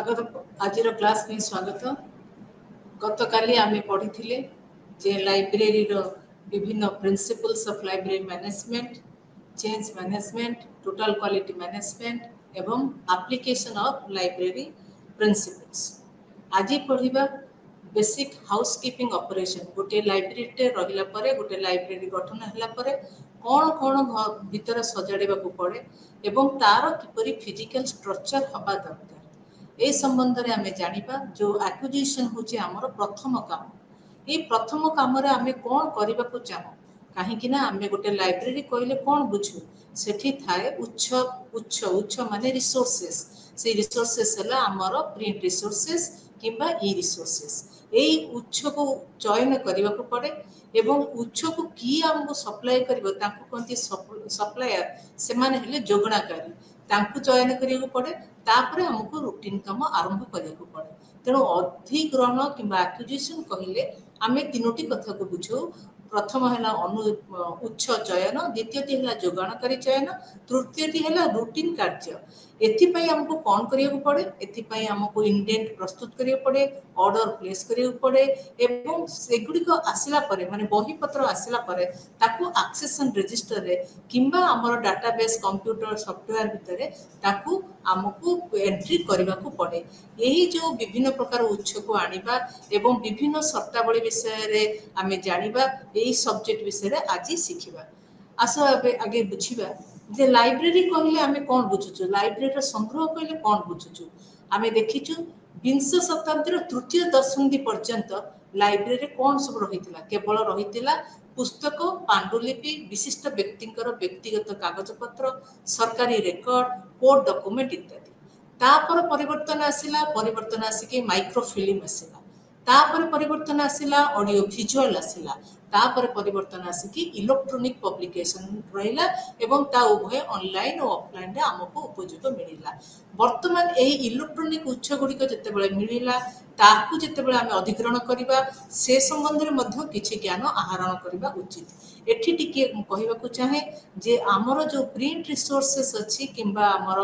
स्वागत आज क्लास में स्वागत। गत काली आमे पढ़ी जे लाइब्रेरी रो विभिन्न principles of library management, change management, total quality management एवं एप्लीकेशन ऑफ लाइब्रेरी प्रिंसिपल्स। आज पढ़िबा बेसिक हाउसकीपिंग ऑपरेशन। गोटे लाइब्रेरी टे रहिला परे, गोटे लाइब्रेरी गठन हला परे कौन कौन भीतर सजाड़िबा को पड़े एवं तार किपरि फिजिकल स्ट्रक्चर हबा दरकार ए संबंध रे आमे जानिबा। जो एक्विजिशन होची हमर प्रथम काम। ए प्रथम काम रे आमे कोन करिबा को चाहो, काहे कि ना आमे गोटे लाइब्रेरी कहले कोन बुझू, सेठी थाए उच्च उच्च उच्च माने रिसोर्सेस। से रिसोर्सेस हला हमर प्रिंट रिसोर्सेस किंबा ई रिसोर्सेस। एई उच्च को चयन करिबा को पड़े एवं उच्च को की हमको सप्लाई करिवो ताको कोनती सप्लायर से माने हेले जोगणाकारी तांकु चयन करिया को पड़े। तापरे हमको रूटीन काम आरंभ करिया को पड़े। तेणु अधिग्रहण किंबा एक्विजिशन कहिले आमे तीनोटी कथा को बुझो। प्रथम है उच्च चयन, द्वितीयटी है जोगाणकारी चयन, तृतीयटी है रूटीन कार्य। एथिपाई हमको कौन करिया को पड़े, एथिपाई हमको इंडेंट प्रस्तुत करिया पड़े, ऑर्डर प्लेस करिया पड़े एवं सेगुडी को आसिला परे माने बही पत्र आसिला परे ताको एक्सेशन रजिस्टर रे किंबा हमर डाटाबेस कंप्यूटर सॉफ्टवेयर भितरे ताको हमको एंट्री करने को पड़े। यही जो विभिन्न प्रकार उच्च को आनिबा एवं विभिन्न शर्तावली विषय रे आमे जानिबा, यही सब्जेक्ट विषय रे आज शिखिबा। आसो आगे बुझिबा जे लाइब्रेरी कहले आमे कोन बुझुछु, लाइब्रेरी रो संग्रह कहले कोन बुझुछु। आमे देखिछु विंश शताब्दी रो तृतीय दशंधि पर्यंत लाइब्रेरी कोन सब रहितिला, केवल रहितिला पुस्तक, पांडुलिपि, विशिष्ट व्यक्तिंकर व्यक्तिगत कागज पत्र, सरकारी रेकर्ड, कोर्ट डॉक्यूमेंट इत्यादि। तापर परिवर्तन आसिकी माइक्रोफिल्म आसिला, तापर परिवर्तन आसिला ऑडियो विजुअल आसिला, तापर परिवर्तन आसिकी इलेक्ट्रॉनिक पब्लिकेशन रहिला एवं ता उभय ऑनलाइन और ऑफलाइन रे हमको उपयोग मिलिला। वर्तमान एही इलेक्ट्रॉनिक उच्च गुड़िक जते बेले मिलिला ताकू जते बेले आमे अधिग्रहण करिबा से संबंध रे मध्य किछि ज्ञान आहरण करिबा उचित। एठी टिके कहिबा को चाहे जे हमर जो प्रिंट रिसोर्सेस अछि किंबा हमर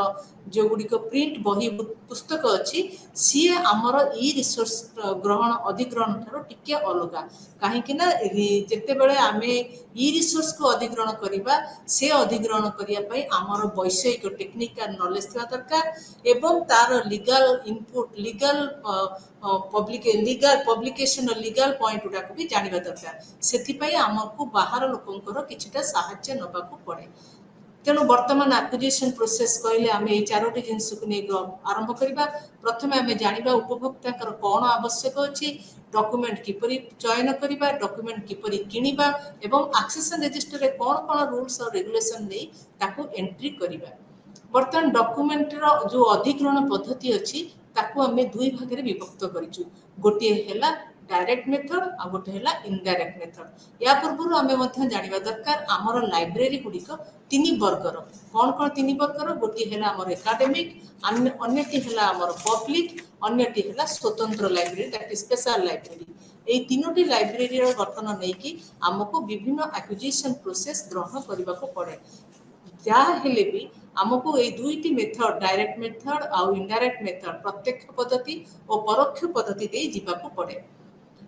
जो गुडी को प्रिंट बही पुस्तक अछि सी हमर ई रिसोर्स ग्रहण अधिग्रहण थारो टिके अलगा। काहे कि ना जते बेले आमे ई रिसोर्स को अधिग्रहण करिबा से अधिग्रहण करिया पई हमर वैषयिक टेक्निकल नॉलेज थिबा दरकार एवं तार लीगल इनपुट, लीगल पब्लिकेशन और लीगल पॉइंट उडा को भी जानिबा दरकार। सेथि पई हमको बाहर लोकंकर किछटा सहायता नबा को पड़े। तेणु वर्तमान एक्विजिशन प्रोसेस कहले आमे ए चारोटी जिंस को नै आरंभ करिबा। प्रथमे आमे जानिबा उपभोक्ता कर कोन आवश्यक अछि, डॉक्यूमेंट किपरि चयन करिबा, डॉक्यूमेंट किपरि किनिबा एवं एक्सेशन रजिस्टर रे कोन कोन रूल्स और रेगुलेशन नै ताको एंट्री करिबा। वर्तमान डॉक्यूमेंट रो जो अधिग्रहण पद्धति अछि ताको आमे दुई भाग रे विभक्त करिछु। गोटे हैला डायरेक्ट मेथड आ गोटे हैला इनडायरेक्ट मेथड। या पूर्व आमे मध्य जानिबा दरकार हमर लाइब्रेरी गुडिक तीन वर्गर। कोन कोन तीन वर्गर, गोटे हैला हमर एकेडमिक, अन्यटी हैला हमर पब्लिक, अन्यटी हैला स्वतंत्र library that is special library. ए तीनोटी लाइब्रेरी रो गठन नै कि हमको विभिन्न एक्विजिशन प्रोसेस ग्रहण करिबा को पड़े। जा हेले भी हमको ए दुईटी मेथड डायरेक्ट मेथड और इनडायरेक्ट मेथड प्रत्यक्ष पद्धति और परोक्ष पद्धति दे जीवा को पड़े।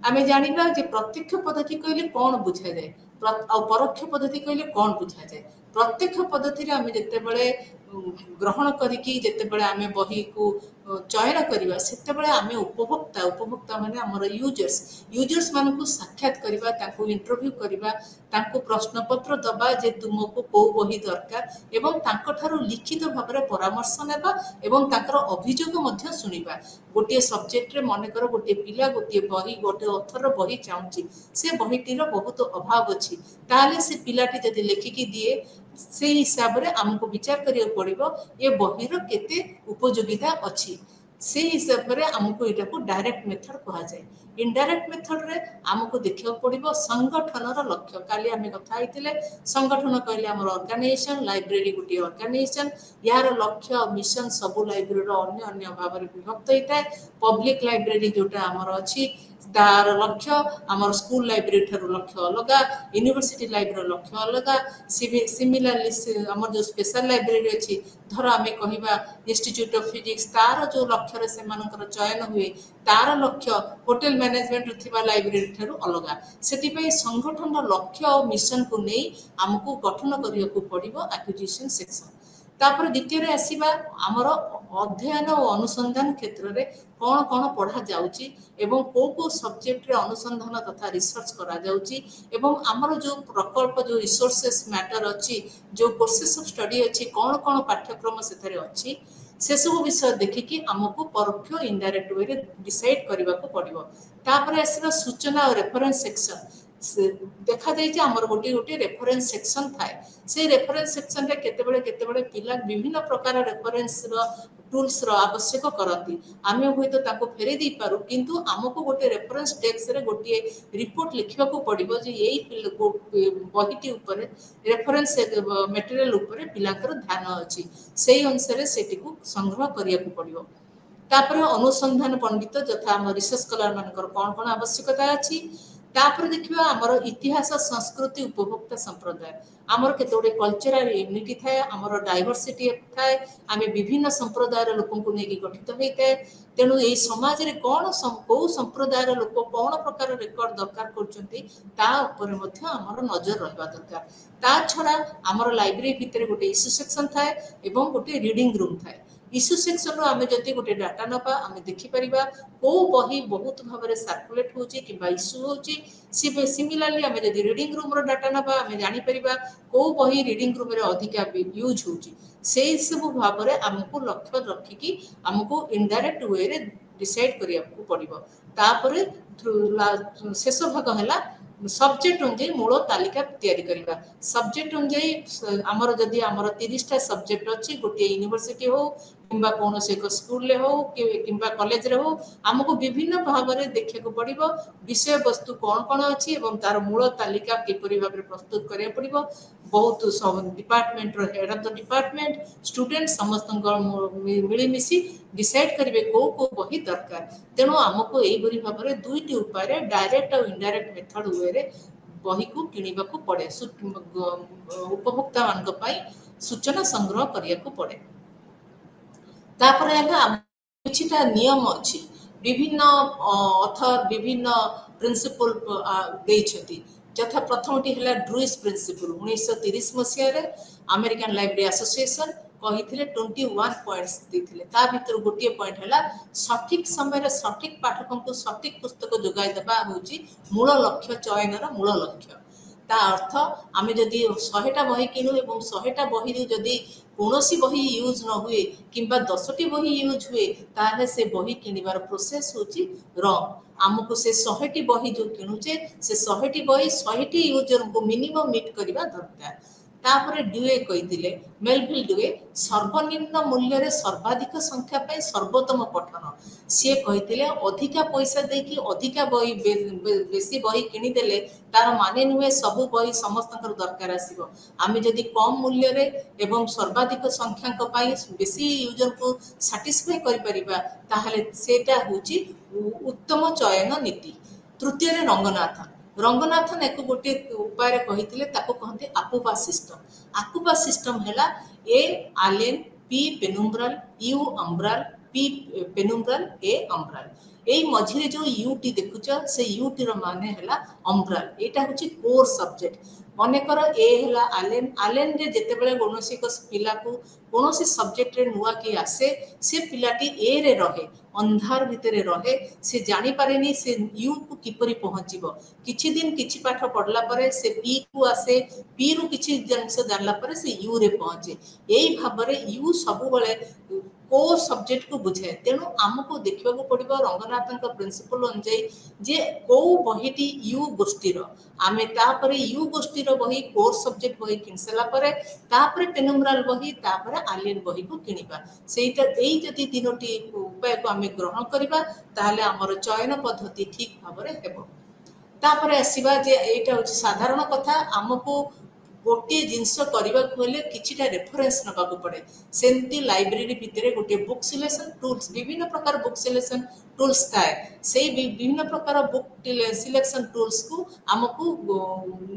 आमे जानिबा जे प्रत्यक्ष पद्धति कहले कोन बुझा जाय और परोक्ष पद्धति कहले कोन बुझा जाय। प्रत्यक्ष पद्धति रे आमे जते बेले ग्रहण करिकी जते बेले आमे बही को चयन करिबा सेते बेले आमे उपभोक्ता माने हमर यूजर्स मानकु साक्षात करिबा, ताको इंटरव्यू करिबा, ताको प्रश्न पत्र दबा जे तुमको को बही दरकार एवं ताको थारो लिखित भाबरे परामर्श नेबा एवं ताकर अभियोग मध्य सुनिबा। गोटे सब्जेक्ट रे मने कर गोटे पिला गोटे बही गोटे ऑथर बही चाहूची, से बहीटीर बहुत अभाव अछि, ताले से पिलाटी जदि लेखिकी दिए से हिसाब रे हमको विचार करियो पड़िबो ए बहीर केते उपयोगिता अछि। से हिसाब रे हमको एटा को डायरेक्ट मेथड कहा जाय। इनडायरेक्ट मेथड रे हमको देखियो पड़िबो संगठनर लक्ष्य। काली हमें कथा आइतिले संगठन कहले हमर ऑर्गेनाइजेशन, लाइब्रेरी गुटी ऑर्गेनाइजेशन, यार लक्ष्य और मिशन सब लाइब्रेरी रो अन्य अन्य भाव रे विभक्त होइता है। पब्लिक लाइब्रेरी जोटा हमर अछि तार लक्ष्य आमर स्कूल लाइब्रेरी ठारू लक्ष्य अलगा यूनिवर्सिटी लाइब्रेरी लक्ष्य अलगा सिमिलरली आमर जो स्पेशल लाइब्रेरी अच्छी धर आम कहवा इंस्टीट्यूट ऑफ फिजिक्स तार जो लक्ष्य से चयन हुए तार लक्ष्य होटेल मैनेजमेंट थिबा लाइब्रेरी ठारू अलगा से संगठन लक्ष्य और मिशन को नहीं आमको गठन करने को पड़ो एक्विजिशन सेक्शन तापर द्वितीय आसवा आमर अध्ययन और अनुसंधान क्षेत्र में कौन कौन पढ़ा जाउची एवं को सब्जेक्ट रे अनुसंधान तथा रिसर्च करा जाउची एवं आमर जो प्रकल्प जो रिसोर्सेस मैटर अच्छी जो कोर्सेस ऑफ स्टडी अच्छी कौन कौन पाठ्यक्रम से अच्छी से सब विषय देखिकी आमको परोक्ष इनडायरेक्ट वे डिसाइड करने को पड़ो तापर आसवा सूचना और रेफरेंस सेक्शन देखा जाए आमर गोटे गोटे रेफरेंस सेक्शन थाए से रेफरेंस सेक्शन रे केतेबेले पिला विभिन्न प्रकार रेफरेंस टूल्स रो आवश्यक करती आम हूँ तो फेरे दी पारू किंतु आमको गोटे रेफरेंस टेक्स्ट रे गोटे रिपोर्ट लिखा पड़ो जे यही बहीटी ऊपर रेफरेंस मटेरियल ऊपर पिलांकर ध्यान अच्छी से अनुसार से संग्रह करने को पड़ो तापर अनुसंधान पंडित जथा आम रिसर्च स्कॉलर मानकर कौन कौन आवश्यकता अच्छी तापर देखिए आमर इतिहास संस्कृति उपभोक्ता संप्रदाय आमर केते कल्चरल यूनिटी थाए आमर डाइवर्सिटी थाए आम विभिन्न संप्रदायर लोक को लेकिन गठित होता है तेणु ये समाज रे कौन कौ संप्रदायर लोक कौन प्रकार रेकर्ड दरकार कर आमर नजर रहा दरकार ता छड़ा आमर लाइब्रेरी भितर गोटे इश्यू सेक्शन थाए एवं गोटे रीडिंग रूम थाए इश्यू सेक्शन आम जदि गोटे डाटा नवा आम देखिपर कौ बही बहुत भाव में सर्कुलेट होची किंबा इश्यू होची सिमिलरली आम जदि रीडिंग रूम रो डाटा नवा आम जानीपर कौ बही रीडिंग रूम रे अधिका यूज होची से सब भाव में आमको लक्ष्य रखिकी आमको इनडायरेक्ट वे रे डिसाइड करिया को पड़िबो तापर शेष भाग है सब्जेक्ट अनुଯାୟୀ मूल तालिका तैयारी करवा सब्जेक्ट अनुଯାୟୀ आमर जदि आमर 30टा सब्जेक्ट अच्छी गोटे यूनिवर्सिटी हो किंबा कौन से एक स्कूल हो किंबा कॉलेज रे हो आमको विभिन्न भाव में देखा पड़ो विषय वस्तु कौन कौन अच्छी एवं तार मूल तालिका किपरि भाव में प्रस्तुत करिया पड़िबो बहुत department head of the department student समस्त मिलमिशी डिसाइड करेंगे कौ बही दरकार तेणु आमको यही भाव में दुईटी उपाय डायरेक्ट और इनडायरेक्ट मेथड वे बही को किणवा को पड़े उपभोक्ता मान सूचना संग्रह करने को पड़े तापर किछिटा नियम अच्छी विभिन्न ऑथर विभिन्न प्रिंसिपल देइछथि यथा प्रथमटी है ड्रूइस प्रिंसिपल 1930 मसीह अमेरिकन लाइब्रेरी एसोसिएशन कही 21 पॉइंट्स देते ता भीतर गोटे पॉइंट है सठिक समय सठिक पाठकों को सठिक पुस्तक जोगाई देवा हूँ मूल लक्ष्य चयन मूल लक्ष्य ता अर्थ आम जदि 100टा बही किणु और 100टा बही जदि कौन बही यूज न हुए किंबा 10टी बही यूज हुए ताहले से बही किणवार प्रोसेस होची रंग आमको से 100टी बही जो किणुचे से 100टी बही 100टी यूजर को मिनिमम मीट करवा दरकार तापर ड्यूए कही मेलविल ड्यूए सर्वनिम्न मूल्य रे सर्वाधिक संख्या पाई सर्वोत्तम पठन सी कही अधिका पैसा देकी अधिका बही बेसी बही किनीदेले तार माने नुहे सबू बही समस्त दरकार आसीबो आमे जदि कम मूल्य रे एवं सर्वाधिक संख्याक पाई बेसी यूजर को सैटिस्फाई करि परिबा ताहले सेटा होची उत्तम चयन नीति तृतीय रे रंगनाथन एक गोटे उपाय कही कहते आकुपा सिस्टम है ए आलेन पी पेनुम्ब्राल यू अम्ब्राल पी पेनुम्ब्राल ए अम्ब्राल यही मझे जो यूटी देखुच से यूटी माने है अम्ब्राल यहाँ हूँ कोर सब्जेक्ट मनकर ए है आलेन आलेन रे जितेबाला कौन पिला को कौन सब्जेक्ट रे नुआ कि आसे से पिलाटी ए रे रहे अंधार भितर रहे से जानी पारेनी से यू को किपरि पहुँचब किछि दिन किछि पाठ पढ़ला परे से पी को आसे पी रु किछि जिनस जानला परे से यू रे पहुँचे यही भाव में यू सब को सब्जेक्ट को बुझे तेणु आमको देखा पड़ो रंगनाथन प्रिंसिपल अनुଯାयी जे कौ बहीटी यू गोष्ठीर आम तापर यू गोष्ठीर बही कोर सब्जेक्ट बही किन सारापर पेनुम्ब्राल बही तापर आलियन बही को किणवा सेटा यही जदि तीनोटी उपाय को आम ग्रहण करवा ताहले आमर चयन पद्धति ठीक भाव में हेबो तापर आसीबा जे एटा होछि साधारण कथा आमको गोटे जिनस करने कि रेफरेन्स नाक पड़े सेमती लाइब्रेरी भितर गोटे बुक सिलेक्शन टूल्स विभिन्न प्रकार बुक सिलेक्शन टूल्स थाए से विभिन्न प्रकार बुक सिलेक्शन टूल्स को आमको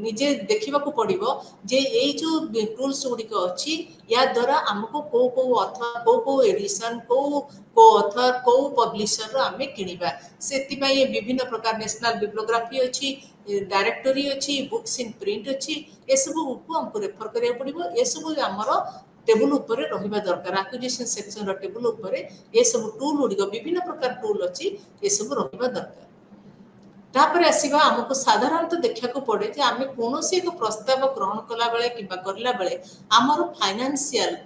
निजे देखा पड़ो जे यही जो टूल्स गुड़िक अच्छी या द्वारा आमको कौ कौ अथर कौ एडिशन कौ अथर कौ पब्लिशर आम किणवा से विभिन्न प्रकार नेशनल बिब्लियोग्राफी अच्छी डायरेक्टरी अच्छी बुक्स इन प्रिंट अच्छी ये सब को हमको रेफर करा पड़ो ये सब आमर टेबुल उपरे रहिबा दरकार एक्विजिशन सेक्शन रो टेबुल उपरे ये सब टूल गुड़िक विभिन्न प्रकार टूल अच्छी ये सब रहिबा दरकार तापर आसीबा हमको साधारणतः देखा पड़े जे आम कौन एक प्रस्ताव ग्रहण कला बेले किंबा करला बेले आमर फाइनेंशियल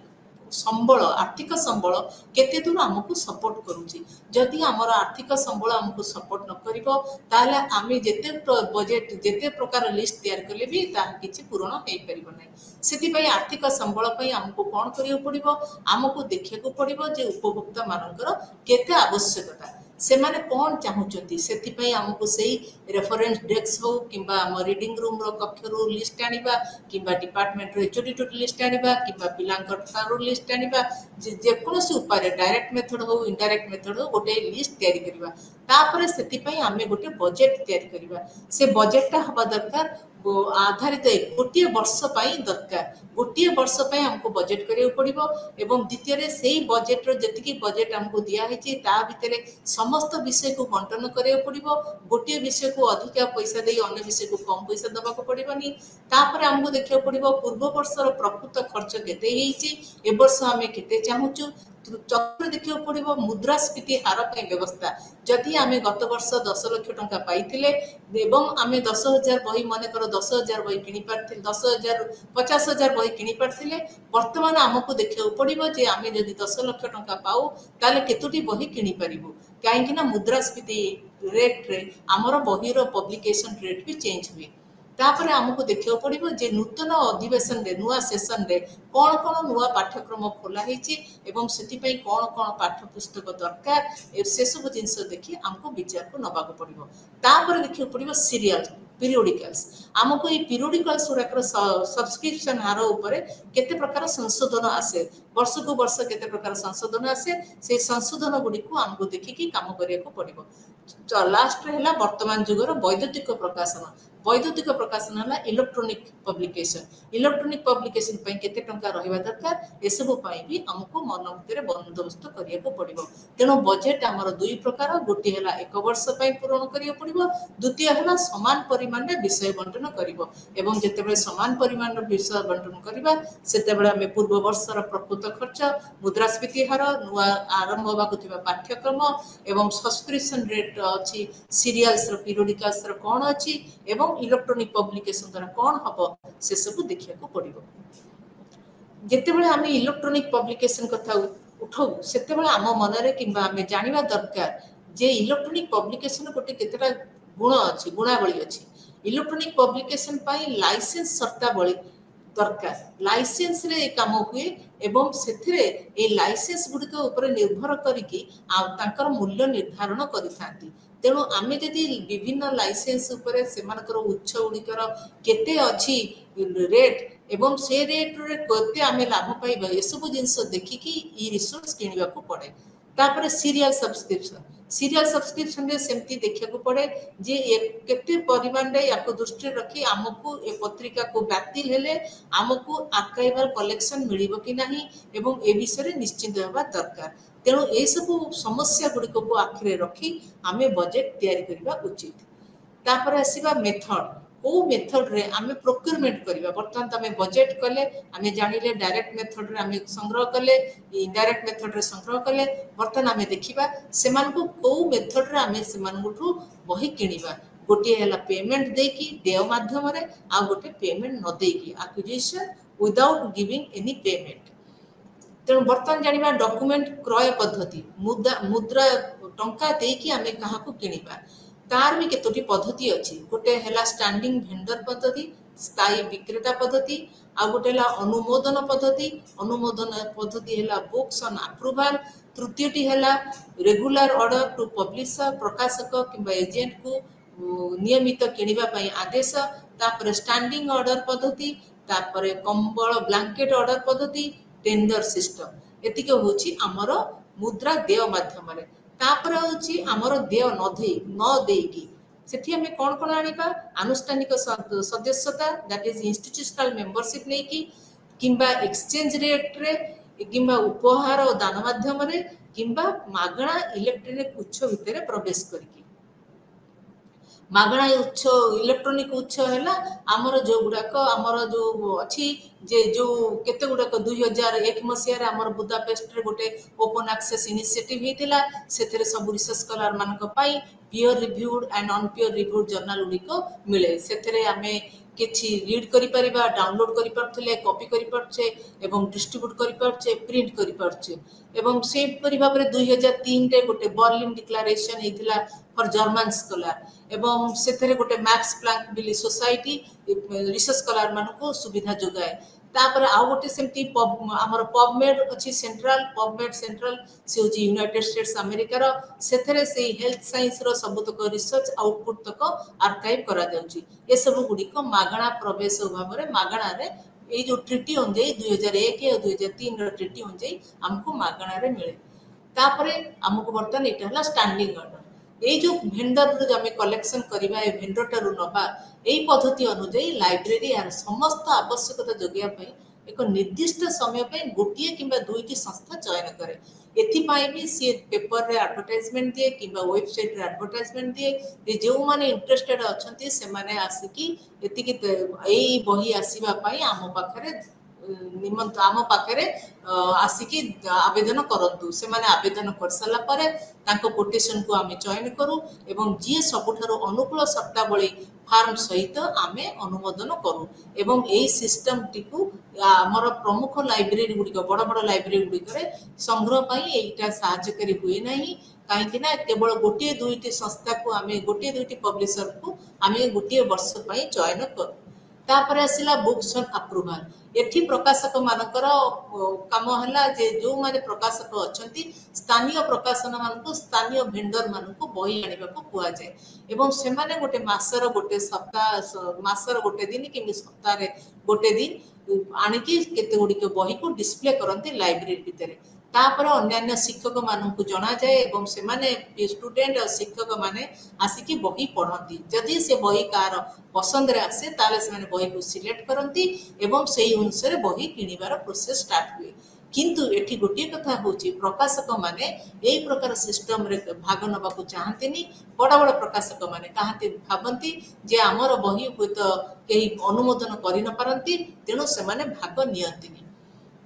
संबल आर्थिक संबल केते दूर आमको सपोर्ट करूची जदि आमर आर्थिक संबल आमको सपोर्ट न करिवो ताले आमे जेते बजेट जेते प्रकार लिस्ट तैयार कले भी ता किछि पूर्ण होई परिबो नै सेति पई आर्थिक संबल पई आमको कोन करियो पड़िबो आमको देखिया पड़िबो जे उपभोक्ता मानकर केते आवश्यकता से माने कौन चाहूँगी से आमको से रेफरेन्स डेस्क हो कि रिडिंग रूम कक्ष लिस्ट आनिबा कि डिपार्टमेंट एचओडी लिस्ट आनिबा कि पिलांकर लिस्ट आनिबा जेकोसी उपाय डायरेक्ट मेथड हो इनडायरेक्ट मेथड हो गोटे लिस्ट तैयारी करबा तापर से आमे गोटे बजेट तैयारी करबा से बजेटटा हवा दरकार आधारित गोटे वर्ष दरकार गोटे वर्ष हमको बजेट करिया पड़िबो एवं द्वितीय से बजेट जी बजेट हमको दिखाई ता भितर समस्त विषय को बंटन करिया पड़िबो गोटे विषय को अधिक पैसा दे अन्य विषय को कम पैसा दबाक पड़िबनी तापर हमको देखा पड़िबो पूर्व वर्षर प्रकृत खर्च केते हेइची ए वर्ष आमे केते चाहूचु चक्र देखा पड़ो मुद्रास्फीति हार व्यवस्था जदि आम गत वर्ष 10 लाख टंका पाइथिले एवं आम 10,000 बही मनकर 10,000 बही किणी पारथिले 10,000 50,000 बही किणी पारथिले वर्तमान आमको देखा पड़ो जे आम जदि 10 लाख टंका पाऊ ताले केतोटी बही किणी पारिबु कहीं मुद्रास्फीति रेट रे आमर बहीर पब्लिकेशन रेट भी चेंज हुए तापर आमको देखा पड़ो जे नूतन अधिवेशन रे नुआ सेशन रे कौन कौन नुआ पाठ्यक्रम खोला एवं से कौन कौन पाठ्य पुस्तक दरकार से सब जिनस देखी आमको विचार को नवा पड़ो तापर देखा पड़ो सीरियल पीरियोडिकल्स आमको ये पीरियोडिकल्स गुड़ाक सब्सक्रिप्शन हार उपर केते प्रकार संशोधन आसे वर्ष को वर्ष केते प्रकार संशोधन आसे से संशोधन गुड़ी को आमको देखिकी काम करिया पड़ो लास्ट है वर्तमान जुगर वैद्युतिक प्रकाशन है इलेक्ट्रोनिक पब्लिकेशन केते टंका रहिबा दरकार ए सब भी हमको मन भितर बंदोबस्त करिया पड़ो तेणु बजेट आमर दुई प्रकार गोटे है एक वर्ष पूरण करिया पड़ो द्वितीय है समान परिमाण रे विषय बंटन करिवो एवं जेतेबेले समान परिमाण रे विषय बंटन करिबा सेतेबेले आमे पूर्व वर्षर प्रकृत खर्च मुद्रास्फीति हार नुआ आरंभ होबाकु थिबा पाठ्यक्रम एवं सब्सक्रिप्शन रेट अच्छी सीरियल्स रो पीरियोडिकल्स रो कोन अच्छी एवं इलेक्ट्रोनिक पब्लिकेशन द्वारा कौन हम से सब देखा पड़ो जितेबाला आम इलेक्ट्रोनिक पब्लिकेशन कथा उठाऊ से आम मनरे कि जानवा दरकार जे इलेक्ट्रोनिक पब्लिकेशन गोटे केतेटा गुण अच्छी गुणावली अच्छी इलेक्ट्रोनिक पब्लिकेशन लाइसेंस शर्तावली दरकार लाइसेंस रे काम हुए एवं से लाइसेंस गुड़िक उपर निर्भर कर मूल्य निर्धारण करिथांती तेणु आम जदि विभिन्न लाइसेंस उपर सेमानकर उच्च गुड़िकर केते अच्छी रेट एवं से रेट रे केते आम लाभ पाइबा ये सब जिनस देखिकी ई रिसोर्स किनिबा को पड़े तापर सीरियल सब्सक्रिप्शन रे सेमती देखा पड़े जे केते परिमाण रे याको दृष्टि रखी आमको ए पत्रिका को बातिल हेले आमको आर्काइवल कलेक्शन मिलिबो कि नाही एवं ए विषय निश्चित होगा दरकार तेणु ये सब समस्या गुड़िक को आखिरे रखी आमे बजेट तैयारी करबा उचित तापर आसीबा मेथड को मेथड रे आमे प्रोक्योरमेंट करबा बर्तमान तमे बजेट कले आमे जानिले डायरेक्ट मेथड रे आमे संग्रह कले इनडायरेक्ट मेथड रे संग्रह कले बर्तमान आमे देखिबा सेमान को मेथड रे आमे सेमान गुठू बही किनिबा गोटे हैला पेमेंट देकी देय माध्यम रे आ गोटे पेमेंट न देकी acquisition without giving any payment तेणु बर्तमान जानिबा डॉक्यूमेंट क्रय पद्धति मुद्रा टंका देकी आमे कहा को किनिबा तार भी केतोटी पद्धति अच्छी गोटे है स्टैंडिंग वेंडर पद्धति स्थायी विक्रेता पद्धति आ गोटे अनुमोदन पद्धति है बुक्स ऑन अप्रूवल तृतीयटी है रेगुलर ऑर्डर टू पब्लिशर प्रकाशक किंबा एजेंट को नियमित किनिबा पई आदेश तापर स्टैंडिंग ऑर्डर पद्धति तापर कंबल ब्लैंकेट ऑर्डर पद्धति टेंडर सिस्टम एतिक होची हमर मुद्रा देय माध्यम रे तापर होची हमर देय न देकी सेठी हमें कौन कौन आनिबा आनुष्ठानिक सदस्यता दैट इज इंस्टीट्यूशनल मेंबरशिप नै कि किंबा एक्सचेंज रेट रे किंबा उपहार और दान माध्यम रे किंबा मागणा इलेक्ट्रॉनिक उच्च भितर प्रवेश करके मागणा उच्च इलेक्ट्रॉनिक उच्च है आमर जो गुड़ाक आमर जो अच्छी जे जो केते गुड़ाक 2001 मसीह आमर बुदापेस्ट रे गोटे ओपन एक्सेस इनिशिएटिव होता से सब रिसर्च स्कॉलर मानक पाई peer reviewed and un peer reviewed journal गुड़िक मिले से आम किछि रीड करि परिबा डाउनलोड करि परथले कॉपी करि परछे एवं डिस्ट्रीब्यूट करि परछे प्रिंट करि परछे एवं से परि भाबरे 2003 रे गोटे बर्लिन डिक्लेरेशन हेतिला फॉर जर्मन स्कॉलर एवं सेथरे गोटे मैक्स प्लांक बिली सोसाइटी रिसर्च स्कॉलर मानको सुविधा जोगाए तापर आउ गोटे सेमती हमर पबमेड अछि पबमेड सेंट्रल से होची यूनाइटेड स्टेट्स अमेरिका रो सेथरे से हेल्थ साइंस रो सबतक रिसर्च आउटपुट तक आर्काइव करा जाउची ए सब गुडी को मागणा प्रवेश भाबरे मागणा रे ए जो ट्रिटी अनुଯାयी 2001 और 2003 रो ट्रिटी अनुଯାयी हमको मागणा रे मिले तापरे हमको बर्तन एटा हला स्टैंडिंग ऑर्डर ए जो भेंडर जो हमें कलेक्शन करबा ए भेंडर टारु नबा ए पद्धति अनुଯାयी लाइब्रेरी यार समस्त आवश्यकता जोगिया पई एक निर्दिष्ट समय पे गोटिए किंबा दुईटी संस्था चयन करे एथिपाई भी सी पेपर रे एडवर्टाइजमेंट दिए किंबा वेबसाइट रे एडवर्टाइजमेंट दिए जे जो माने इंटरेस्टेड अछंती से माने आसिकी एतिकी एई बही आसीबा पई आम पाखरे निमंत्र आम पाखरे आसिकी आवेदन करंतु से माने आवेदन कर सला परे तांको कोटेशन को आमे चयन करू एवं जी सबुठारो अनुकूल शर्तावली फार्म सहित आमे अनुमोदन करू एवं एई सिस्टम टिकु हमर प्रमुख लाइब्रेरी गुडी बड़ बड़ लाइब्रेरी गुडी करे संग्रह पई एटा सहायकारी हुए नाही काहेकि ना केवल गोटे दुईटी संस्था को आमे गोटे दुईटी पब्लिशर को आमे गोटे वर्ष पई चयन करू तापर आसिला बुक्स ऑन अप्रूवल एठी प्रकाशक मानकर काम हला जे जो माने प्रकाशक अछंती स्थानीय प्रकाशन मानको स्थानीय भेंडर मानको बही आनिबा को कुआ जाय एवं से माने गोटे मासर गोटे सप्ताह मासर गोटे दिन कि सप्ताह रे गोटे दिन आनिकी केते गुडी के बही को डिस्प्ले करंती लाइब्रेरी भितरे तापर अन्य शिक्षक मानक जना जाए एवं से माने स्टूडेंट और शिक्षक माने आसिकी बही पढ़ती जदि से बही कार पसंद रे आसे ताले से माने बही को सिलेक्ट करंती एवं सेही अनुसार बही किनिबार प्रोसेस स्टार्ट हुए किंतु एठी गोटे कथा होची प्रकाशक माने एई प्रकार सिस्टम रे भाग नबा को चाहंतेनी बड़ बड़ प्रकाशक माने काहते भाबंती जे हमर बही होत केही अनुमोदन करि न पारंती तेनो से माने भाग नियंतिनी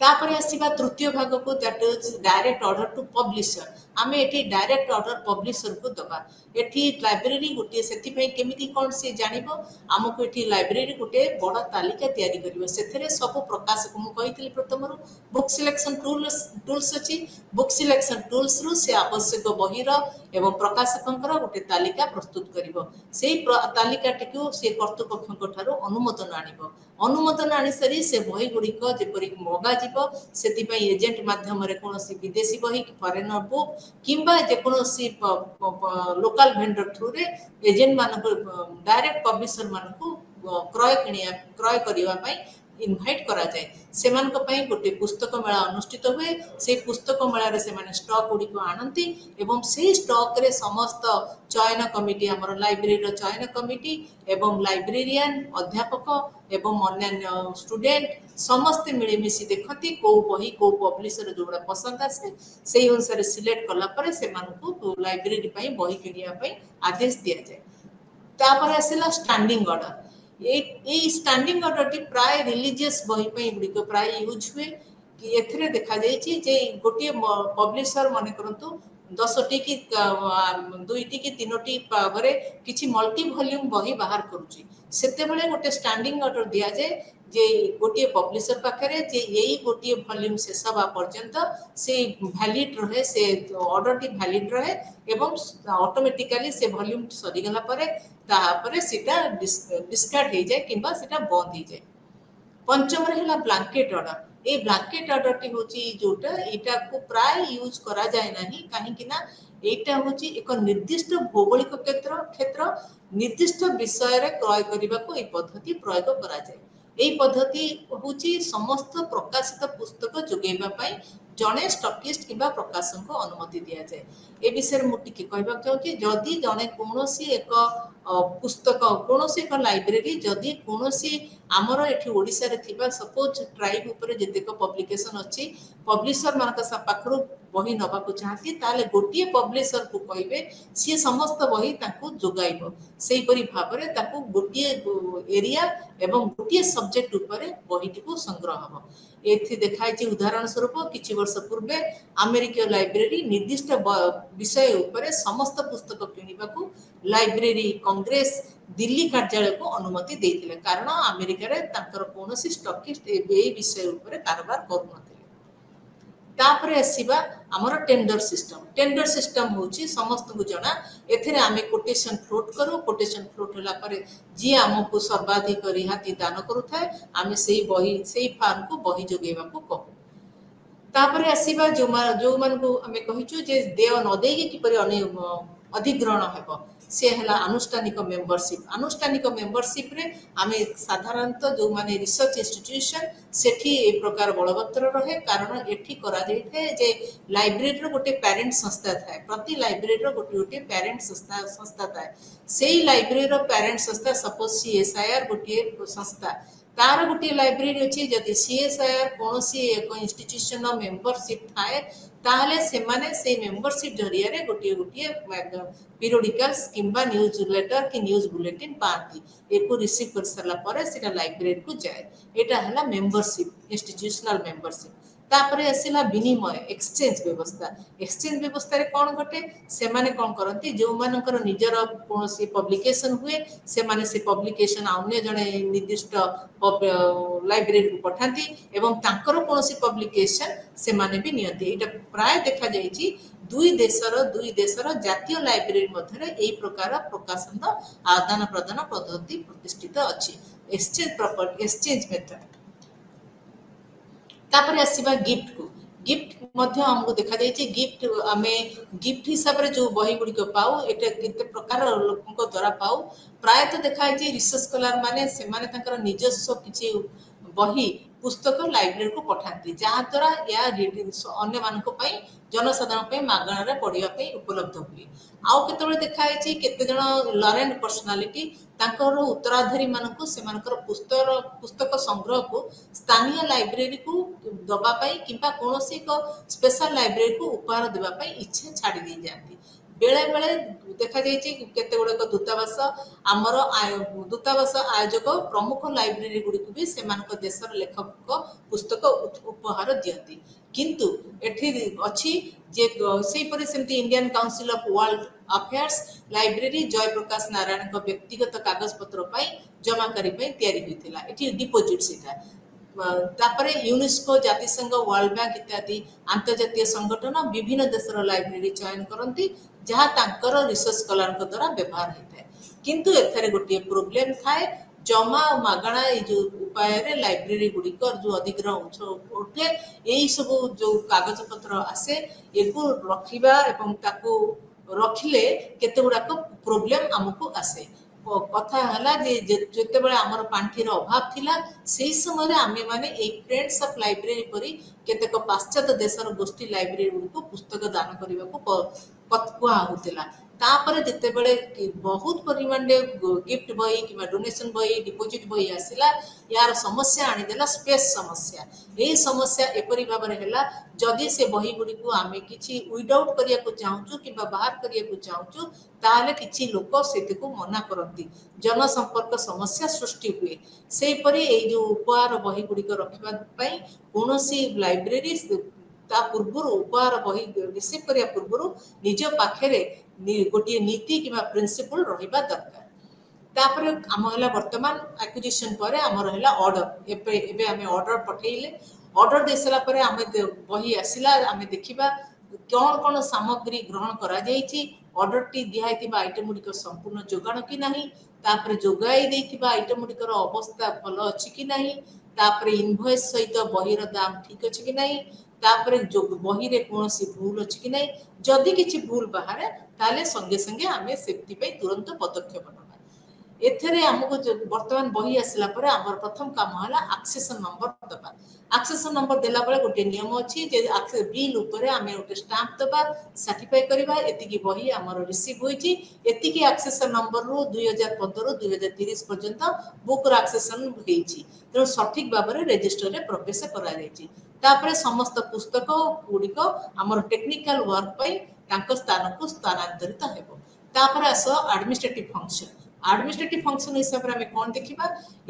तापर आसीबा तृतीय भाग को that is direct order to publisher आमे एठी डायरेक्ट ऑर्डर पब्लिशर को दबा एठी लाइब्रेरी गुटे सेति पे केमिति कोन से जानिबो हमको एठी लाइब्रेरी गुटे बड़ तालिका तयारी करिवो सेथरे सब प्रकाशक मु कहितली प्रथम रु बुक सिलेक्शन टूल्स अछि बुक सिलेक्शन टूल्स रु से आवश्यक बहिर एवं प्रकाशकंकर गुटे तालिका प्रस्तुत करिवो सेही तालिका टिकु से कर्तृपक्षक ठारो अनुमोदन आनिबो अनुमोदन आनी सरी से बही गुडी को जेपरि मगा जीवो सेति पई एजेंट माध्यम रे कोनोसी विदेशी बही फॉरेनर बुक किंबा जे कोनोसी लोकल वेंडर थ्रू रे एजेंट मानको डायरेक्ट पब्लिशर मानको क्रय करिवा पई इनवाइट करा जाए सेमान को पई गोटे पुस्तक मेला अनुष्ठित हुए से पुस्तक मेला रे से माने स्टॉक गुडी को आनंती एवं से स्टॉक रे समस्त चयन कमिटी हमर लाइब्रेरी रो चयन कमिटी एवं लाइब्रेरियन अध्यापक एवं अन्य स्टूडेंट समस्त मिले मिसी देखती को बही को पब्लिशर जोड़ा पसंद आसे से अनुसार सिलेक्ट कला परे से मानको लाइब्रेरी पई बही किनिया पई आदेश दिया जाए तापर आसेला स्टैंडिंग ऑर्डर ए स्टैंडिंग ऑर्डर टी प्राय रिलीजियस बही पे गुडी को प्राय यूज हुए कि एथरे देखा जायछि जे गोटे पब्लिशर माने करंतु 10टी की 2टी की 3टी पावरे किछि मल्टी वॉल्यूम बही बाहर करूची सेते बेले गोटे स्टैंडिंग ऑर्डर दिया जाय जे गोटे पब्लिशर पाखरे जे यही गोटे वॉल्यूम शेष हवा पर्यंत से वैलिड रहे से ऑर्डर टी वैलिड रहे एवं ऑटोमेटिकली से वॉल्यूम सरी गला परे तापरे सेटा डिस्कार्ड हे जाय किबा सेटा बंद हे जाय पंचम रहेला ब्लैंकेट ऑर्डर ए ब्लैंकेट ऑर्डर टी होची जोटा एटा को प्राय यूज करा जाय नाही काहे कि ना एटा होची एक निर्दिष्ट भौगोलिक क्षेत्र निर्दिष्ट विषय रे क्रय करिबा को ए पद्धति प्रयोग करा जाय एई पद्धति होची समस्त प्रकाशित पुस्तक जोगेबा पई जने स्टॉकिस्ट किबा प्रकाशन को अनुमति दिया जाए। ए विषय मु टिके कहबा चाहूची जदि जने कोनोसी एक पुस्तक कोनोसी एक लाइब्रेरी जदि कोनोसी आमर एठी ओडिसा रे थिबा सपोज ट्राइब ऊपर जेतेक पब्लिकेशन अछि पब्लिशर मानक पाखरु बही नबा को चाहती ताले गोटिए पब्लिशर को कहबे सी समस्त बही ताकू जोगाइबो सेही परि भाबरे ताकू गोटिए एरिया एवं गोटिए सब्जेक्ट ऊपर बहीटी को संग्रह हबो। एथि देखाइ जे उदाहरण स्वरूप किछि वर्ष पूर्वे अमेरिकीय लाइब्रेरी निर्दिष्ट विषय ऊपर समस्त पुस्तक किनिबा को लाइब्रेरी कांग्रेस दिल्ली कार्यालय को अनुमति देथिले कारण अमेरिका रे ताकर कोनोसी स्टॉकिस्ट ए विषय ऊपर कारबार करू तापर आसीबा हमर टेंडर सिस्टम होची समस्त को जना एथिरे आमे कोटेशन फ्लोट करू कोटेशन फ्लोट होला परे जी हमको सर्वाधिक रिहाती दान करू थाए आमे सेही बही सेही फार्म को बही जोगेबा को कहू तापर आसीबा जो मन को आमे कहिचु जे देय न देगी कि परि अधिग्रहण हेबो से हला अनुष्ठानिक मेंबरशिप रे आमे साधारणतः जो माने रिसर्च इंस्टीट्यूशन सेठी ए प्रकार बलवत्तर रहे कारण एठी करा जाइथे जे लाइब्रेरी रो गोटे पेरेंट संस्था थाए प्रति लाइब्रेरी रो गोटे पेरेंट संस्था थाए सेही लाइब्रेरी रो पेरेंट संस्था सपोज सीएसआईआर गोटे संस्था तार गोटे लाइब्रेरी अछि जदि सीएसआईआर कोनोसी एक इंस्टीट्यूशन रो मेंबरशिप थाए ताहले सेमाने से मेंबरशिप जरिया रे गोटे पीरियडिकल्स किंबा न्यूज लेटर कि न्यूज बुलेटिन पाती एको रिसीव कर सरला परे सेटा लाइब्रेरी को जाए एटा हला मेंबरशिप इंस्टीट्यूशनल मेंबरशिप तापरे आसिला विनिमय एक्सचेंज व्यवस्था रे कोन घटे से माने कोन करंती जो मानकर निजर कोनोसी पब्लिकेशन हुए से माने से पब्लिकेशन अन्य जने निर्दिष्ट लाइब्रेरी को पठाती एवं तांकर कोनोसी पब्लिकेशन से माने भी नियंती एटा प्राय देखा जायछि दुई देशर जातीय लाइब्रेरी मध्य एई प्रकार प्रकाशन आदान प्रदान पद्धति प्रतिष्ठित अछि एक्सचेंज मेथड तापर आसीबा गिफ्ट मध्य हमको देखा जायछि गिफ्ट हिसाब रे जो बही गुडी को पाऊ एटा केते प्रकार लोकन द्वारा पाऊ प्रायतः देखा जायछि रिसर्च स्कॉलर माने से माने तांकर निजस्व किछि बही पुस्तक लाइब्रेरी को पठाती जहाँ द्वारा या अन्य मानक पई जनसाधारण पे मागणा रे पढिया पे उपलब्ध हुई आउ केतबे देखाइ छी केते जण लर्निंग पर्सनालिटी तांकर उत्तराधारी मानक से मानकर पुस्तक संग्रह को स्थानीय लाइब्रेरी को दबा पई किंबा कोनोसी को स्पेशल लाइब्रेरी को उपहार देबा पई इच्छा छाडी दी जाती बेले बेले देखा जायछि केते गुडक दूतावास आमर दूतावास आयोजक प्रमुख लाइब्रेरी गुडी को भी सेमानक देशर लेखक को पुस्तक उपहार दियंती किंतु एठी अछि जे सेही परि सेमती Indian council of world affairs library Jayaprakash Narayan को व्यक्तिगत कागज पत्र पई जमा करी पई तयारी होइतिला एठी डिपोजिट सेटा तापरे यूनेस्को जातिसंघ वर्ल्ड बैंक इत्यादि अंतर्जातीय संगठन विभिन्न देशर लाइब्रेरी चयन करती जहाँ तांकर रिसर्च स्कॉलर द्वारा व्यवहार होता है किंतु एथरे गोटे प्रोब्लेम थाए जमा मागणा जो उपाय रे लाइब्रेरी गुडी जो अधिग्रहण उठे यही सब जो कागज पत्र आसे एको रखिबा एवं ताको रखिले केते गुडा प्रोब्लेम हमको आसे कथा हला जे जते बेले हमर पांठीर अभाव थिला सेही समय आमे माने ए फ्रेंड्स ऑफ लाइब्रेरी परी केतेक पाश्चात्य देशर गोष्ठी लाइब्रेरी को पुस्तक दान करबा को कतकुआ होतिला तापर जते बेले बहुत परिमाण रे गिफ्ट बही कि डोनेशन बही डिपोजिट बही आसिला यार समस्या आनी देला स्पेस समस्या ए समस्या एपरि भाबरे हैला जदि से बही गुडी को आमे किछि विद आउट करिया को चाहूचु किबा बाहर करिया को चाहूचु ताले किछि लोक सेते को मना करंती जन संपर्क समस्या सृष्टि हुए सेही परि ए जो उपहार बही गुडी को रखिबा पई कोनोसी लाइब्रेरी ता पूर्व उपहार बही रिसीव करिया पूर्व निज पाखरे गोटे नीति किबा प्रिंसिपल रहिबा दरकार तापर हम हला वर्तमान एक्विजिशन परे हमर हला ऑर्डर एबे हमें ऑर्डर पठेइले ऑर्डर देसला परे हमें बही आसिला हमें देखिबा कोन कोन सामग्री ग्रहण करा जायछि ऑर्डर टी दिहाइतिबा आइटम गुडी को संपूर्ण जोगाण कि नाही तापर जोगाई देथिबा आइटम गुडी को अवस्था भलो अछि कि नाही तापर इनवॉइस सहित बहीर दाम ठीक अछि कि नाही तापर जो बही रे कोनोसी भूल अछि कि नाही जदि किछि भूल बाहर ताले संगे संगे हमें सेफ्टी पे तुरंत पदक्षेप नबा एथरे हमको वर्तमान बही आसला परे हमर प्रथम काम हला एक्सेशन नंबर दबा। एक्सेशन नंबर देला बेले गोटे नियम अछि जे बिल ऊपर आमे गोटे स्टाम्प दबा सर्टिफाई करबा एतिकी बही हमर रिसीव होईची एतिकी एक्सेशन नंबर रो 2015 2030 पर्यंत बुक रो एक्सेशन हेईची तो सठिक बाबरे रजिस्टर रे प्रवेश करा जाईची तापरे समस्त पुस्तक गुड़िक हमर टेक्निकल वर्क पई तांको स्थान को स्थानांतरित हेबो तापरे आसो एडमिनिस्ट्रेटिव फंक्शन एडमिनिस्ट्रेटिव फंक्शन हिसाब रे हमें कोन देखिबा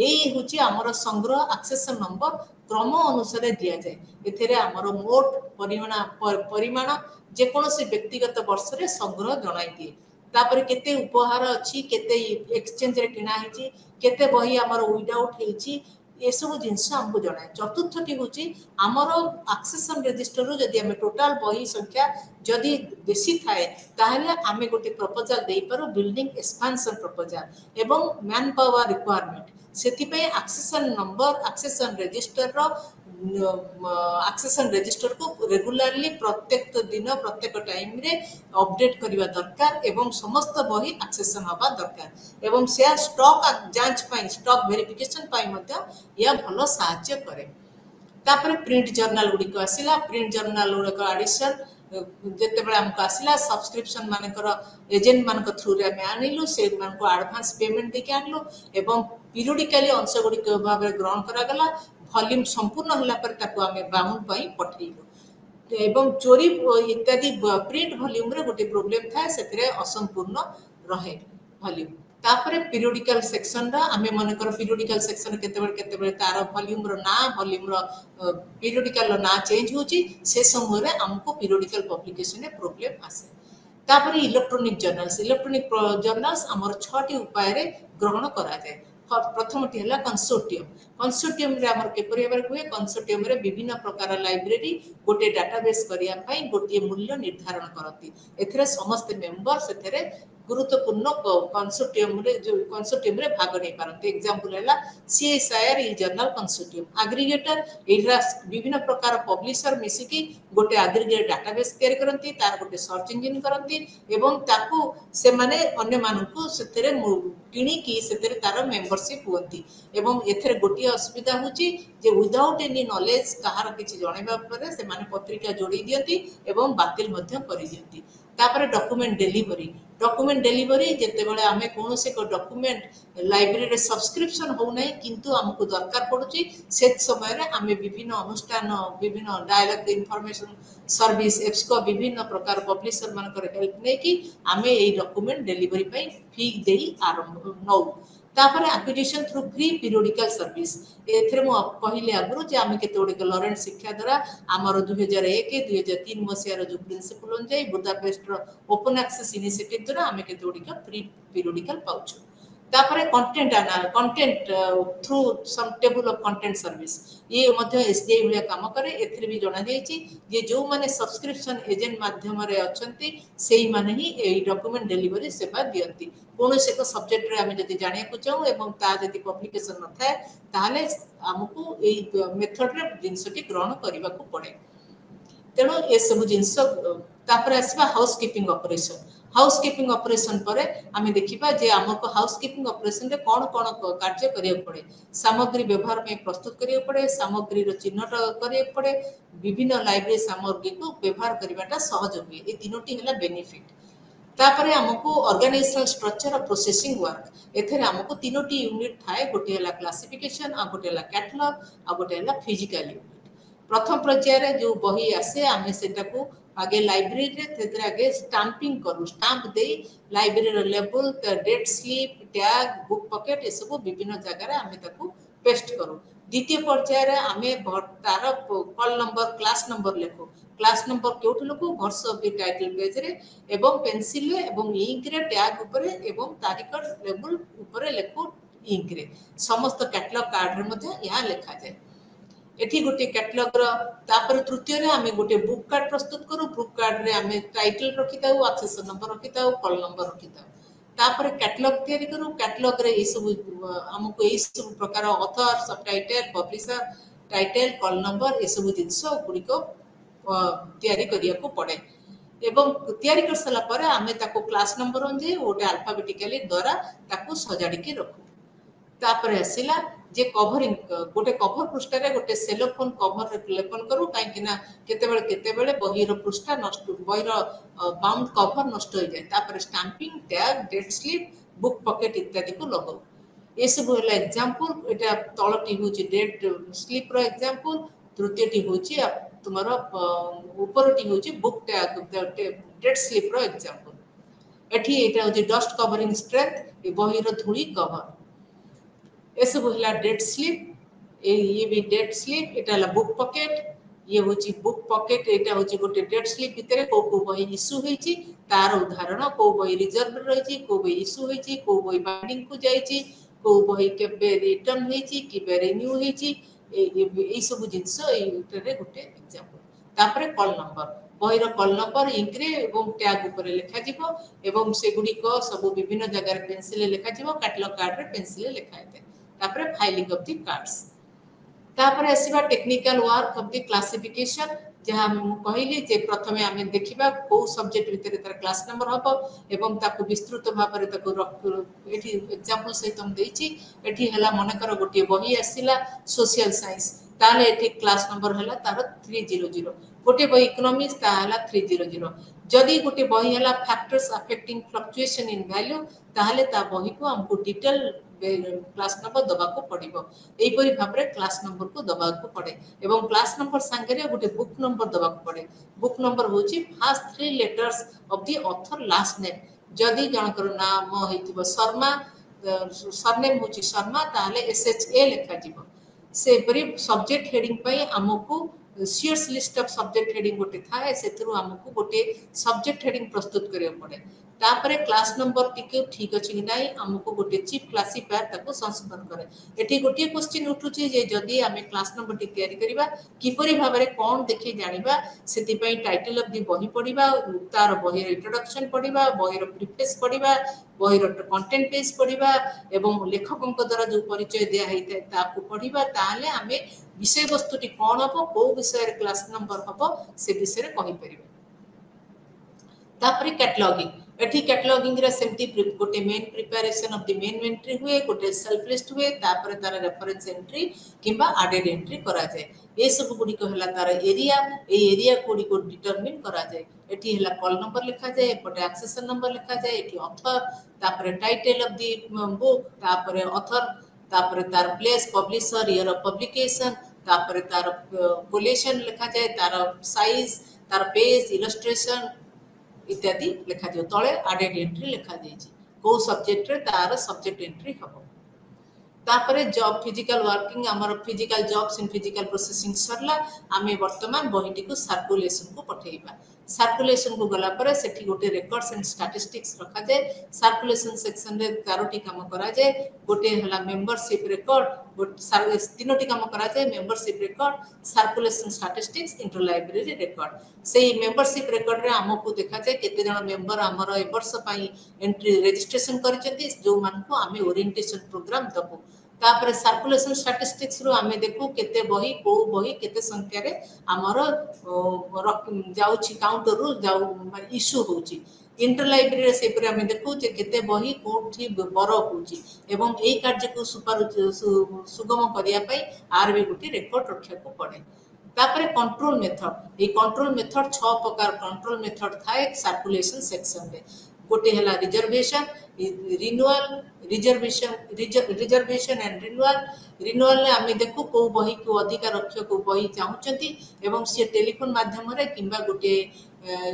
एई होची हमर संग्रह एक्सेशन नंबर क्रम अनुसार दिया जाए एथेरे हमर मोट परिमाण जे कोनोसी व्यक्तिगत वर्ष रे संग्रह जणाई दिए तापर केते उपहार अछि केते एक्सचेंज रे किना हिची केते बही हमर विदाउट हेची ये सब जिनस हमको जणाए चतुर्थटी होची हमर एक्सेशन रजिस्टर रो जदी हम टोटल बही संख्या जदी बेसी थाए ताहले आमे गोटे प्रपोजल देई पारो बिल्डिंग एक्सपेंशन प्रपोजल एवं मैन पावर रिक्वायरमेंट सेति पे एक्सेशन नंबर एक्सेशन रजिस्टर रो एक्सेशन रजिस्टर को रेगुलरली प्रत्येक दिन प्रत्येक टाइम रे अपडेट करबा दरकार एवं समस्त बही एक्सेशन होबा दरकार एवं शेयर स्टॉक जांच पाई स्टॉक वेरिफिकेशन पाई मध्य या भलो सहायता करे तापर प्रिंट जर्नल गुडी को आसिला प्रिंट जर्नल गुडी को एडिशन जेते बेला हमको आसिला सब्सक्रिप्शन मानकर एजेंट मानक थ्रू रे हम आनिलु से मानको एडवांस पेमेंट देके आनलु एवं पीरियडिकली अंश गुडी को भाबरे ग्रहण करा गला वॉल्यूम संपूर्ण होला पर ताको हमें बाउंड पई पठेइलु एवं चोरी इत्यादि प्रिंट वॉल्यूम रे गोटे प्रॉब्लम था सेतरे असंपूर्ण रहे वॉल्यूम तापरे पीरियडिकल सेक्शन रा हमें मनकर पीरियडिकल सेक्शन केते तार वॉल्यूम रो ना वॉल्यूम रो पीरियडिकल ना चेंज होची से समय रे हमको पीरियडिकल पब्लिकेशन रे प्रॉब्लम आसे तापरे इलेक्ट्रॉनिक जर्नल्स हमर 6 टी उपाय रे ग्रहण करा जाय प्रथम टी हला कंसोर्टियम रे हमर केपरि हेबर हुए कंसोर्टियम रे विभिन्न प्रकार लाइब्रेरी गोटे डाटाबेस करिया पई गोटे मूल्य निर्धारण करती एथरे समस्त मेंबर सेथरे गुरुत्वपूर्ण कंसोर्टियम रे भाग नै पारंती एग्जांपल हला सीएसआईआर ई जर्नल कंसोर्टियम एग्रीगेटर एरा विभिन्न प्रकार पब्लिशर मिसिकी गोटे एग्रीगेट डाटाबेस तयार करंती तार गोटे सर्च इंजन करंती एवं ताकू से माने अन्य मानकू सेथरे किणी की सेथरे तार मेंबरशिप होती एवं एथरे गोटी असुविधा होची जे विदाउट एनी नॉलेज कहार किछि जणैबा परे से माने पत्रिका जोड़ी दियंती एवं बातिल मध्य करि दियंती तापर डॉक्यूमेंट डिलीवरी जेते बेले हमें कोनोसे को डॉक्यूमेंट लाइब्रेरी रे सब्सक्रिप्शन हो नै किंतु हमको दरकार पड़ुची से समय रे हमें विभिन्न अनुष्ठान विभिन्न डायलॉग इंफॉर्मेशन सर्विस एप्सको विभिन्न प्रकार पब्लिशर मानकर हेल्प नै कि हमें एई डॉक्यूमेंट डिलीवरी पई फी देई आरंभ नौ तापर acquisition through free periodical service एथरे मो कहिले आगरो जे आमे केते ओडे लॉरेंस शिक्षा द्वारा हमर 2001 2003 मसिया रो जो प्रिंसिपल अनुसार बुदापेस्ट रो ओपन एक्सेस इनिशिएटिव द्वारा आमे केते ओडे फ्री पीरियडिकल पाउछु तापर content through some table of content service ये मध्य एसडीआई भलिया काम करे एथरे भी जणा देछि जे जो माने सब्सक्रिप्शन एजेंट माध्यम रे अछंती सेही माने ही ए डॉक्यूमेंट डिलीवरी सेवा दियंती कोनोसे को सब्जेक्ट रे हमें जति जानिया को चाहू एवं ता जति पब्लिकेशन न थाए ताले हमकु एई मेथड रे जिंसटी ग्रहण करिबा को पड़े तेणु ए सब जिंस तापर आसबा हाउसकीपिंग ऑपरेशन पर आमे देखिबा जे हमको हाउसकीपिंग ऑपरेशन रे कोन कार्य करिया पड़े सामग्री व्यवहार में प्रस्तुत करिया पड़े सामग्री रो चिन्हट करिया पड़े विभिन्न लाइब्रेरी सामग्री को व्यवहार करबाटा सहज हुए ए तीनोटी हला बेनिफिट तापर हमको ऑर्गेनाइजेशनल स्ट्रक्चर और प्रोसेसिंग वर्क एथरे हमको तीनोटी यूनिट थाए गोटे हला क्लासिफिकेशन आ गोटे हला कैटलॉग आ गोटे हला फिजिकल यूनिट प्रथम पर्याय रे जो बही आसे आमे सेटा को आगे लाइब्रेरी रे तेतरे आगे स्टाम्पिंग करू स्टाम्प दे लाइब्रेरी रो label date slip tag book pocket ए सब विभिन्न जगह रे आमे ताको पेस्ट करू द्वितीय पर्याय रे आमे तार कॉल नंबर क्लास नंबर लेखो क्लास नंबर केउठ लेखो verso of the title page रे एवं पेंसिल रे एवं इंक रे टैग ऊपर एवं तारीख लेबल ऊपर लेखो इंक रे समस्त कैटलॉग कार्ड रे मध्ये यहा लिखा जाय एठी गोटे कैटलॉग रो तापर तृतीय रे हमें गोटे बुक कार्ड प्रस्तुत करू बुक कार्ड रे हमें टाइटल रखिताऊ एक्सेस नंबर रखिताऊ कॉल नंबर रखिताऊ तापर कैटलॉग तयारी करू कैटलॉग रे ए सब हमको ए सब प्रकार author subtitle publisher title call number A सब जिंस गुडी को तयारी करिया को पड़े एवं तैयारी कर सारा पर आमे ताको क्लास नंबर अनुଯାयी गोटे अल्फाबेटिकली द्वारा ताको सजाड़ी के रखू तापर आसिला जे कवरिंग गोटे कवर पृष्ठ रे गोटे सेलोफोन कवर लेपन करू काहे ना केते बेले बही रो पृष्ठ नष्ट बही रो बाउंड कवर नष्ट हो जाए तापर stamping tag date slip book pocket इत्यादि को लगाऊ ये सब है एग्जांपल एटा तळटी होची डेट स्लिप रो एग्जांपल तृतीयटी होची तुमरो ऊपरटी होची बुक टैग डेट स्लिप रो एग्जांपल एठी एटा होची डस्ट कवरिंग स्ट्रेंथ ए बही रो धूली कवर ये सब है डेट स्लिप ये भी डेट स्लिप एटा बुक पॉकेट ये होची बुक पॉकेट एटा होची गोटे डेट स्लिप भितर को बही इश्यू होईची तार उदाहरण को बही रिजर्व रही को बही इश्यू होईची को बही बाइंडिंग को जाईची को बही केबे रिटर्न होईची केबे रिन्यू होईची ए सब जिंस एटारे गोटे एग्जांपल तापरे कॉल नंबर बही रो कॉल नंबर इंक रे एवं टैग ऊपर लिखा जिवो एवं से गुडी को सब विभिन्न जगह रे पेंसिल लिखा जिवो कैटलॉग कार्ड रे पेंसिल लिखा है तापरे फाइलिंग ऑफ द कार्ड्स तापरे आसीबा technical work of the classification जहाँ हम कहली जे प्रथमे आमे देखिबा को सब्जेक्ट भितर तार क्लास नंबर हबो एवं ताको विस्तृत भाव रे ताको एठी एग्जांपल सहित हम देइची एठी हला मन कर गोटे बही आसीला सोशल साइंस ताले एठी क्लास नंबर हला तार 300 गोटे बही इकोनॉमिक्स ता हला 300 जदि गोटे बही हला factors affecting fluctuation in value ताले ता बही को हमको डिटेल क्लास नंबर दबा को पड़िबो एई परि भाबरे क्लास नंबर को दबा को पड़े एवं क्लास नंबर संगे गोटे बुक नंबर दबा को पड़े बुक नंबर होची first 3 letters of the author last name जदि जनकर नाम हेतिबो शर्मा सरनेम होची शर्मा ताले SHA लिखा जिवो से परि सब्जेक्ट हेडिंग पई हमको Sears list of subject heading गोटे थाए सेथरु हमको गोटे सब्जेक्ट हेडिंग प्रस्तुत करियो पड़े तापरे क्लास नंबर टिके ठीक अछि कि नाही हमको गोटे चीफ क्लासिफायर ताको संशोधन करे एठी गोटे क्वेश्चन उठुची जे जदी हमें क्लास नंबर टी तयारी करिबा किपरि भाबरे कोन देखि जानिबा सेति पई टाइटल ऑफ दी बही पढिबा तार बही इंट्रोडक्शन पढिबा बही रो प्रीफेस पढिबा बही रो कंटेंट पेज पढिबा एवं लेखकक द्वारा जो परिचय दिया हेते ताको पढिबा ताले हमें विषय वस्तुटी कोन हबो को विषय रे क्लास नंबर हबो से विषय रे कहि परिबे तापरे कैटलॉगिंग एठी कैटलॉगिंग रे सेमती गोटे main preparation of the main entry हुए गोटे सेल्फ लिस्ट हुए तापर तार रेफरेंस एंट्री किबा एडेड एंट्री करा जाय ए सब गुडी को हला तार एरिया कोडी को डिटरमिन करा जाय एठी हला कॉल नंबर लिखा जाय एपटे एक्सेशन नंबर लिखा जाय एठी ऑथर तापर टाइटल ऑफ द बुक तापर ऑथर तापर तार place publisher year of publication तापर तार कोलेशन लिखा जाय तार साइज तार पेज इलस्ट्रेशन इत्यादि लिखा जाय तळे एडेड एंट्री लिखा जायछि को सब्जेक्ट रे तार सब्जेक्ट एंट्री हबो तापरे जॉब फिजिकल वर्किंग हमर physical jobs in physical processing सरला आमे वर्तमान बहिटी को सर्कुलेशन को पठेइबा सर्कुलेशन को गला पर सेठी गोटे रिकॉर्ड्स एंड स्टैटिस्टिक्स रखा जाय सर्कुलेशन सेक्शन रे 4टी काम करा जाय गोटे हला मेंबरशिप रिकॉर्ड तीनोटी काम करा जाय membership record circulation statistics inter library record सेही मेंबरशिप रिकॉर्ड रे हमको देखा जाय केते जण मेंबर हमर ए वर्ष पई एंट्री रजिस्ट्रेशन करिसेंती जो मान को आमे ओरिएंटेशन प्रोग्राम दबो तापर सर्कुलेशन स्टैटिस्टिक्स रो आमे देखू केते बही को बही केते संख्या रे हमर जाउची काउंटर रो जाउ इश्यू होची इंटर लाइब्रेरी से पर हमें देखू जे केते बही कोठी बर होची एवं एई कार्य को सुगम करिया पई आर भी गुटी रिकॉर्ड रखिया को पड़े तापर कंट्रोल मेथड ए कंट्रोल मेथड 6 प्रकार कंट्रोल मेथड थाए सर्कुलेशन सेक्शन रे गोटे हला reservation renewal reservation and renewal ने आमे देखू को बही को अधिकार रख्य को बही चाहुचंती एवं से टेलीफोन माध्यम रे किबा गोटे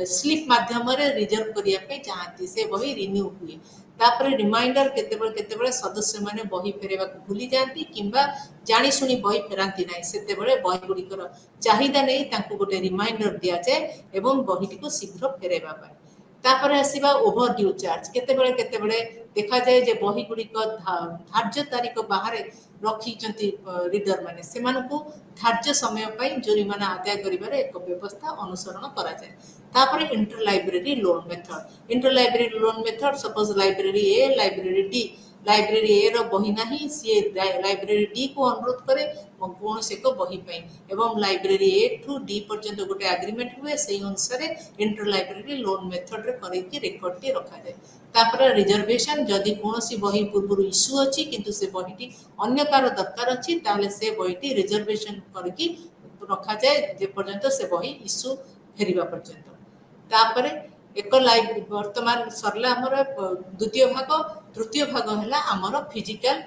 स्लिप माध्यम रे रिजर्व करिया पे चाहती से बही रिन्यू हुए तापर रिमाइंडर केतेबेले सदस्य माने बही फेरेबा को भूली जांती किबा जानी सुनी बही फेरांती नाही सेतेबेले बही गुडी कर चाहिदा नै तांको गोटे रिमाइंडर दिया जाय एवं बहीटी को शीघ्र फेरेबा पाए तापर आसीबा ओवर ड्यू चार्ज केतेबेले देखा जाए जे बही गुडी को धार्य तारीख बाहर रखी चंती रीडर माने सेमान को धार्य समय पई जुर्माना आदाय करिबारे एक व्यवस्था अनुसरण करा जाय तापर inter library loan method suppose library A library D library A रो बही नाही सी लाइब्रेरी डी को अनुरोध करे कौन से को बही पाई एवं लाइब्रेरी ए टू डी पर्यंत गोटे एग्रीमेंट हुए से अनुसार इंटर लाइब्रेरी लोन मेथड रे करके रेकर्ड टी रखा जाए तापर रिजर्वेशन जदि कौन सी बही पूर्व इश्यू अच्छी किंतु से बहीटी अन्य कार दरकार अच्छी ताले से बहीटी रिजर्वेशन करके रखा जाए जे पर्यंत से बही इश्यू फेरिबा पर्यंत तापर एक लाइव वर्तमान सरला हमर द्वितीय भाग तृतीय भाग है आमर physical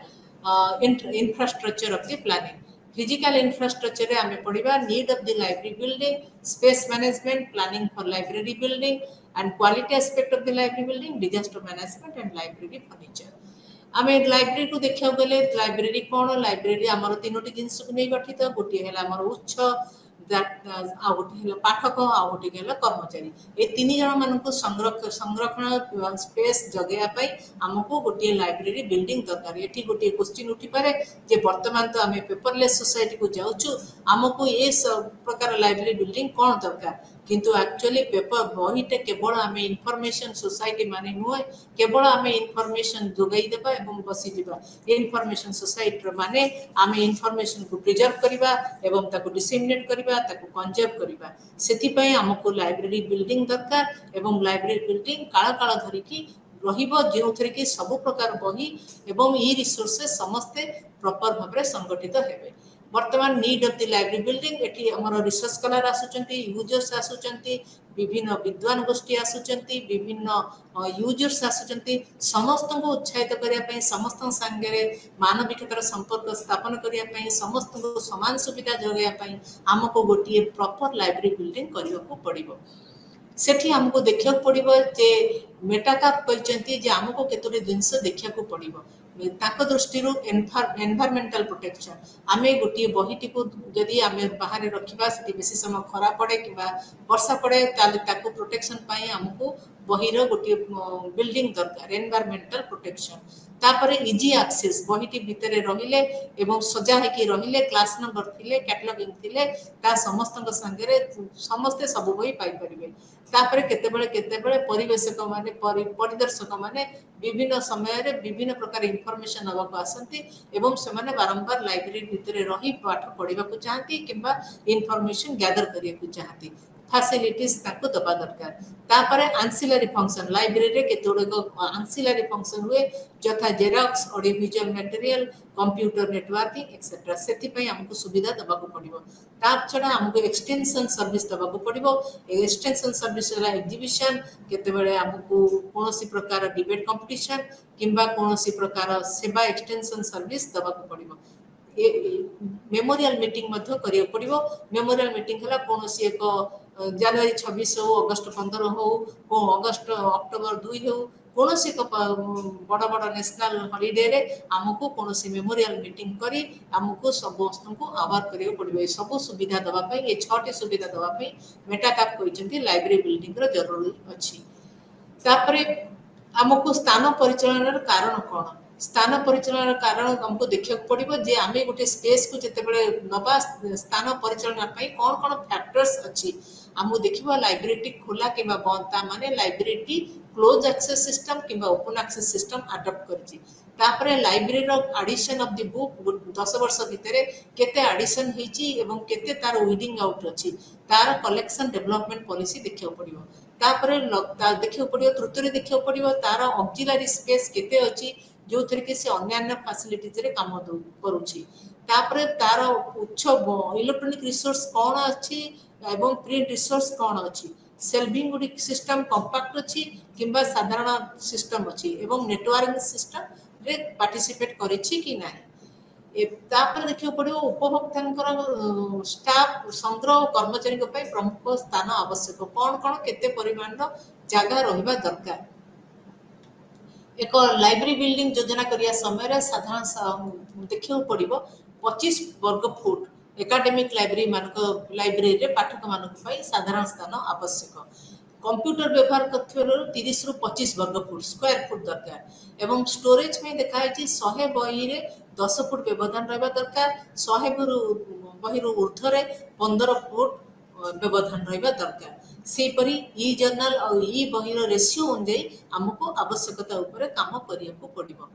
infrastructure of the planning physical infrastructure आम पढ़ा need of the library building space management planning for library building and quality aspect of the library building disaster management and library furniture आम लाइब्रेरी को देखा गले library कौन library आमर तीनोटी जिनस को नहीं गठित गोटे है आमर उच्च आ गोटे पाठक आ गोटे कर्मचारी ये तीन जन मानक संरक्षण स्पेस जगैया आमको गोटे लाइब्रेरी बिल्डिंग दरकार ये गोटे क्वेश्चन उठी पारे जे वर्तमान तो आम पेपरलेस सोसाइटी को जाऊँ आमको ये सब प्रकार लाइब्रेरी बिल्डिंग कौन दरकार किंतु एक्चुअली पेपर बहीटे केवल आम इनफॉरमेशन सोसाइटी माने नुहे केवल आम इनफॉरमेशन जोगाई देबा एवं बसी दिबा इनफॉरमेशन सोसाइटी माने आम इनफॉरमेशन को प्रिजर्व करबा एवं ताको डिसेमिनेट करबा ताको कंजर्व करबा सेति पय हमको लाइब्रेरी बिल्डिंग दरकार एवं लाइब्रेरी बिल्डिंग काल काल धरि की रहिबो जो थरे की सब प्रकार बही एवं ई रिसोर्सेस समस्ते प्रॉपर भाबरे संगठित हेबे वर्तमान need of the library building eighty हमर रिसर्च स्कॉलर आसुचंती यूजर्स आसुचंती विभिन्न विद्वान गोष्ठी आसुचंती विभिन्न यूजर्स आसुचंती समस्त को उत्साहित करिया पई समस्त संगे मानविकतार संपर्क स्थापन करिया पई समस्त को समान सुविधा जोगाया पई हमको गोटिए प्रॉपर लाइब्रेरी बिल्डिंग करिया को पड़िबो सेठी हमको देखिया पड़िबो जे मेटाकाप कहचंती जे हमको केतोटी जिंस देखिया को पड़िबो ताको दृष्टि एनवायरमेंटल प्रोटेक्शन आमे गोटे बहीटी को जदि आमे बाहर रखिबा सेठी बेसी समय खरा पड़े किबा वर्षा पड़े ताले ताको प्रोटेक्शन पाई हमको बहीर गोटे बिल्डिंग दरकार एनवायरमेंटल प्रोटेक्शन तापर इजी एक्सेस बहीटी भितरे रहिले एवं सजा हेकी रहिले क्लास नंबर थिले कैटलॉगिंग थिले ता समस्त संगे समस्ते सब बही पाई परिबे तापर केतेबेले परिवेशक माने परिदर्शक माने विभिन्न समय रे विभिन्न प्रकार इनफॉरमेशन हवा को आसंती एवं से माने बारंबार लाइब्रेरी भितरे रही पाठ पढ़िबा को चाहती किंबा इनफॉरमेशन गैदर करिया को चाहती फैसिलिटीज ताको दबा दरकार तापर एंसिलरी फंक्शन लाइब्रेरी रे केतोडे एंसिलरी फंक्शन हुए जथा xerox audio visual material computer networking etcetera सेति पई हमको सुविधा दबा को पड़िबो ता छडा हमको एक्सटेंशन सर्विस दबा को पड़िबो एक्सटेंशन सर्विस वाला एग्जीबिशन केतेबेले हमको कोनोसी प्रकार डिबेट कंपटीशन किंबा कोनोसी प्रकार सेवा एक्सटेंशन सर्विस दबा को पड़िबो मेमोरियल मीटिंग मध्य करियो पड़िबो मेमोरियल मीटिंग हला कोनोसी एक जनवरी 26 हो अगस्त 15 हो अगस्त अक्टोबर 2 हो कोनोसी को बड़ बड़ नेशनल हॉलिडे रे हमको कोनोसी मेमोरियल मीटिंग करी हमको सब वस्तु को आभार करियो पड़िबो सब सुविधा दबा पई ये 6टी सुविधा दबा पई मेटाकाप कहिसंती लाइब्रेरी बिल्डिंग रो जरूरी अछि तापरे हमको स्थान परिचालन कारण कोन स्थान परिचालन कारण हमको देखिया पड़िबो जे आमे गोटे स्पेस को जते बेले नबा स्थान परिचालन पई कोन कोन फैक्टर्स अछि हमको देखिबो लाइब्रेरी खोला किबा बंद माने लाइब्रेरी क्लोज एक्सेस सिस्टम किबा ओपन एक्सेस सिस्टम अडॉप्ट करछि तापरे लाइब्रेरी रो एडिशन ऑफ द बुक 10 वर्ष भितरे केते एडिशन हेछि एवं केते तार वीडिंग आउट अछि तार कलेक्शन डेवलपमेंट पॉलिसी देखियो पड़िबो तापरे देखियो पड़िबो तृतीय देखियो पड़िबो तार ऑक्सिलरी स्पेस केते अछि जो थरे के से अन्य फैसिलिटीज रे काम करूछि तापरे तार उच्च इलेक्ट्रॉनिक रिसोर्स कोन अछि एवं प्रिंट रिसोर्स कोन अछि सेल्विंग गुडी सिस्टम कंपैक्ट अछि किंबा साधारण सिस्टम अछि एवं नेटवर्किंग सिस्टम रे पार्टिसिपेट करिछि कि नाही तापर देखियो पड़िबो उपभोक्तांकर स्टाफ संग्रह कर्मचारी को पई प्रमुख स्थान आवश्यक कोन कोन केते परिमाण रो जागा रहिबा दरकार एक लाइब्रेरी बिल्डिंग योजना करिया समय साधारण देखियो पड़िबो 25 वर्ग फुट एकेडमिक लाइब्रेरी मानक लाइब्रेरी रे पाठक मानक पई साधारण स्थान आवश्यक कंप्यूटर व्यवहार करथिरो 30 रु 25 वर्ग फुट स्क्वायर फुट दरकार एवं स्टोरेज में देखा है 100 बही रे 10 फुट व्यवधान रहबा दरकार 100 बही रु ऊर्ध्व रे 15 फुट व्यवधान रहबा दरकार से परी ई जर्नल और ई बही रो रेशियो अनुसार हमको आवश्यकता ऊपर काम करिया को पड़िबो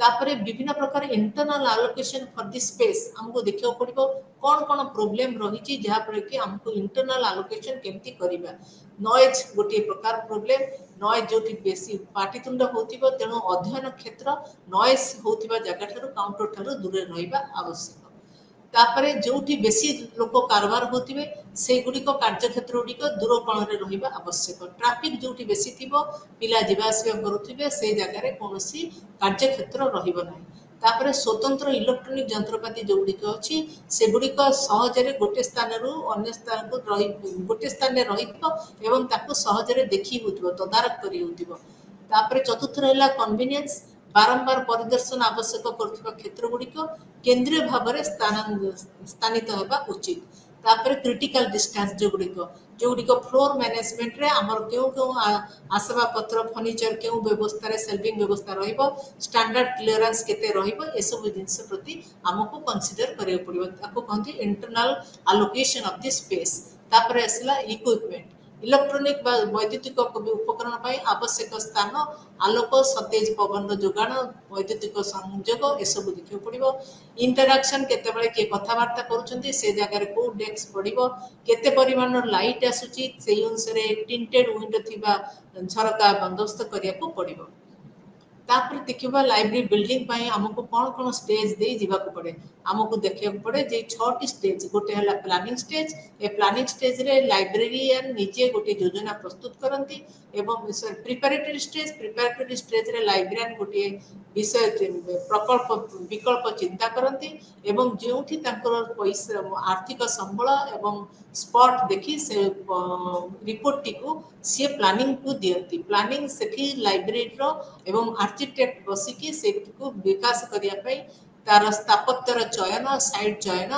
तापरे विभिन्न प्रकार internal allocation for this space हमको देखियो पड़िबो कौन कौन प्रॉब्लम रही जहाँ पर कि हमको इंटरनल एलोकेशन केमती करिबा नॉइज गोटे प्रकार प्रॉब्लम नॉइज जोटी बेसी पाटितुंड होतिबो तेणु अध्ययन क्षेत्र नॉइज होतिबा जगह ठारू काउंटर ठारू दूर रहिबा आवश्यक तापरे जोटी बेसी लोक कारबार होतिबे से गुडी को कार्य क्षेत्र गुडी को दूर कोण रे रहिबा आवश्यक ट्रैफिक जोटी बेसी थिबो पिला जीवा आसिया करूथिबे से जगह रे कोनोसी कार्य क्षेत्र रहिबो नाही तापरे स्वतंत्र इलेक्ट्रॉनिक जंत्रपाती जो गुडी को अछि से गुडी को सहज रे गोटे स्थान रु अन्य स्थान को रहि गोटे स्थान रे रहिबो एवं ताको सहज रे देखि होतिबो तदारक करी होतिबो तापरे चतुर्थ रहला कन्वीनियंस बारंबार परिदर्शन आवश्यक करथिबा क्षेत्र गुडी को केंद्रीय भाव में स्थानित होगा उचित तापर क्रिटिकल डिस्टेंस जो फ्लोर मैनेजमेंट रे हमर केउ केउ आसवा पत्र फर्नीचर केउ व्यवस्था रे सेल्विंग व्यवस्था रहिबो स्टैंडर्ड क्लियरेंस केते रहिबो ए सब जिंस प्रति हमको कंसीडर करियो पड़िबो ताको कहंती internal allocation of the space तापर असला इक्विपमेंट इलेक्ट्रॉनिक वैद्युतिक उपकरण पाई आवश्यक स्थान आलोक सतेज पवन जोगाण वैद्युतिक संयोग एसबू देखियो पड़िबो इंटरैक्शन केतेबेले के कथावार्ता करूछंती से जगह को डेस्क पड़िबो केते परिमाण लाइट आसुची सेही अनुसार टिंटेड विंडो थिबा झरका बंदोबस्त करिया को पड़िबो तापर देखिबा लाइब्रेरी बिल्डिंग पाई हमको कौन कौन स्टेज दे जीवा को पड़े हमको देखिया पड़े जे 6टी स्टेज गोटे हला planning stage a planning stage रे लाइब्रेरियन निजे गोटे योजना प्रस्तुत करंती एवं प्रिपरेटरी स्टेज रे लाइब्रेरियन गोटे विषय प्रकल्प विकल्प चिंता करंती एवं जेउठी तांकर पैसा आर्थिक संबल एवं स्पॉट देखि से रिपोर्ट टी को से प्लानिंग को दियंती प्लानिंग सेठी लाइब्रेरी रो एवं आर्किटेक्ट बसिकी से को विकास करिया पई तार स्थापत्यर चयन साइट चयन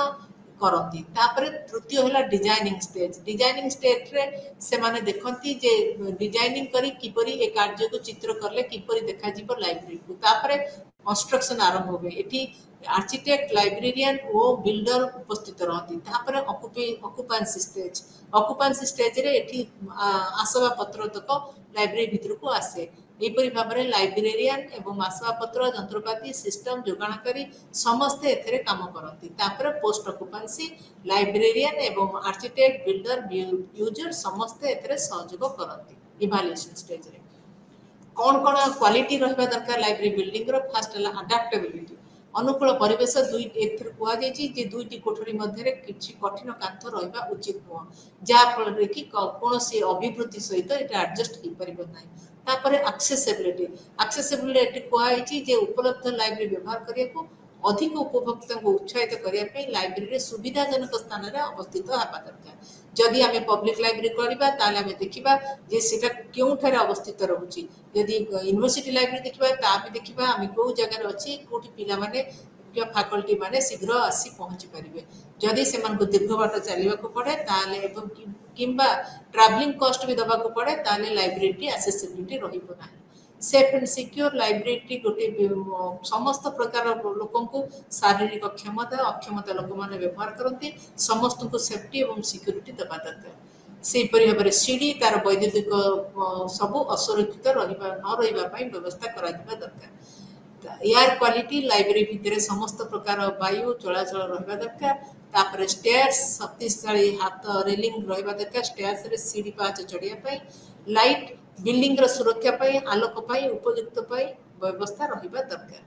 करती तापर तृतीय हला डिजाइनिंग स्टेज रे से माने देखंती जे डिजाइनिंग करी किपरि ए कार्य को चित्र करले किपरि देखा जिवो लाइब्रेरी को तापर कंस्ट्रक्शन आरंभ होबे एठी आर्किटेक्ट लाइब्रेरियन ओ बिल्डर उपस्थित रहती तापर ऑक्युपेंसी स्टेज रे एठी आसवा पत्र तक लाइब्रेरी भीतर को आसे एपरि भाबरे लाइब्रेरियन एवं आसवाबपत्र जंत्रपाती सिस्टम जोगाणकारी समस्त एथरे काम करती तापर पोस्ट ऑक्युपेंसी लाइब्रेरियन एवं आर्किटेक्ट बिल्डर यूजर समस्त एथरे सहयोग करती इवैल्यूएशन स्टेज रे कौन कौन क्वालिटी रहबा दरकार लाइब्रेरी बिल्डिंग रो फर्स्ट हला अडैप्टेबिलिटी अनुकूल परिवेश दुई एथर कुआ जायछि जे दुईटी कोठरी मध्ये किछि कठिन कांथ रहबा उचित नुह जा फल रे कि कोनोसी अभिवृद्धि सहित एटा एडजस्ट हि परिबो नै तापर एक्सेसिबिलिटी कुआ जायछि जे उपलब्ध लाइब्रेरी व्यवहार करिया को अधिक उपभोक्ता को उत्साहित करिया पे लाइब्रेरी सुविधाजनक स्थान रे अवस्थित हेबा दरकार जदि आमे पब्लिक लाइब्रेरी करबा ताले आमे देखिबा जे सेटा केउ ठारे अवस्थित रहउची यदि यूनिवर्सिटी लाइब्रेरी देखिबा ता भी देखिबा आमे को जगह रे अछि कोठी पिला माने या फैकल्टी माने शीघ्र आसी पहुंची परिबे जदि से मन को दीर्घ बाट चलिबा को पड़े ताले एवं किंबा ट्रैवलिंग कॉस्ट भी दबा को पड़े ताले लाइब्रेरी एक्सेसिबिलिटी रहिबो नाही सेफ एंड सिक्योर लाइब्रेरी गोटे समस्त प्रकार लोकों को शारीरिक क्षमता अक्षमता लोक माने व्यवहार करती समस्त को सेफ्टी एवं सिक्योरिटी दबा दरकार से परि भाबरे सीडी तार वैद्युतिक सब असुरक्षित रहिबा न रहिबा पई व्यवस्था करा दिबा दरकार एयर क्वालिटी लाइब्रेरी भितरे समस्त प्रकार वायु चलाचल रहिबा दरकार तापर स्टेयर्स शक्तिशाली हाथ रेलिंग रहिबा दरकार स्टेयर्स रे सीडी पाच चढ़िया पई लाइट बिल्डिंग रो सुरक्षा पई आलोक पई उपयुक्त पई व्यवस्था रहिबा दरकार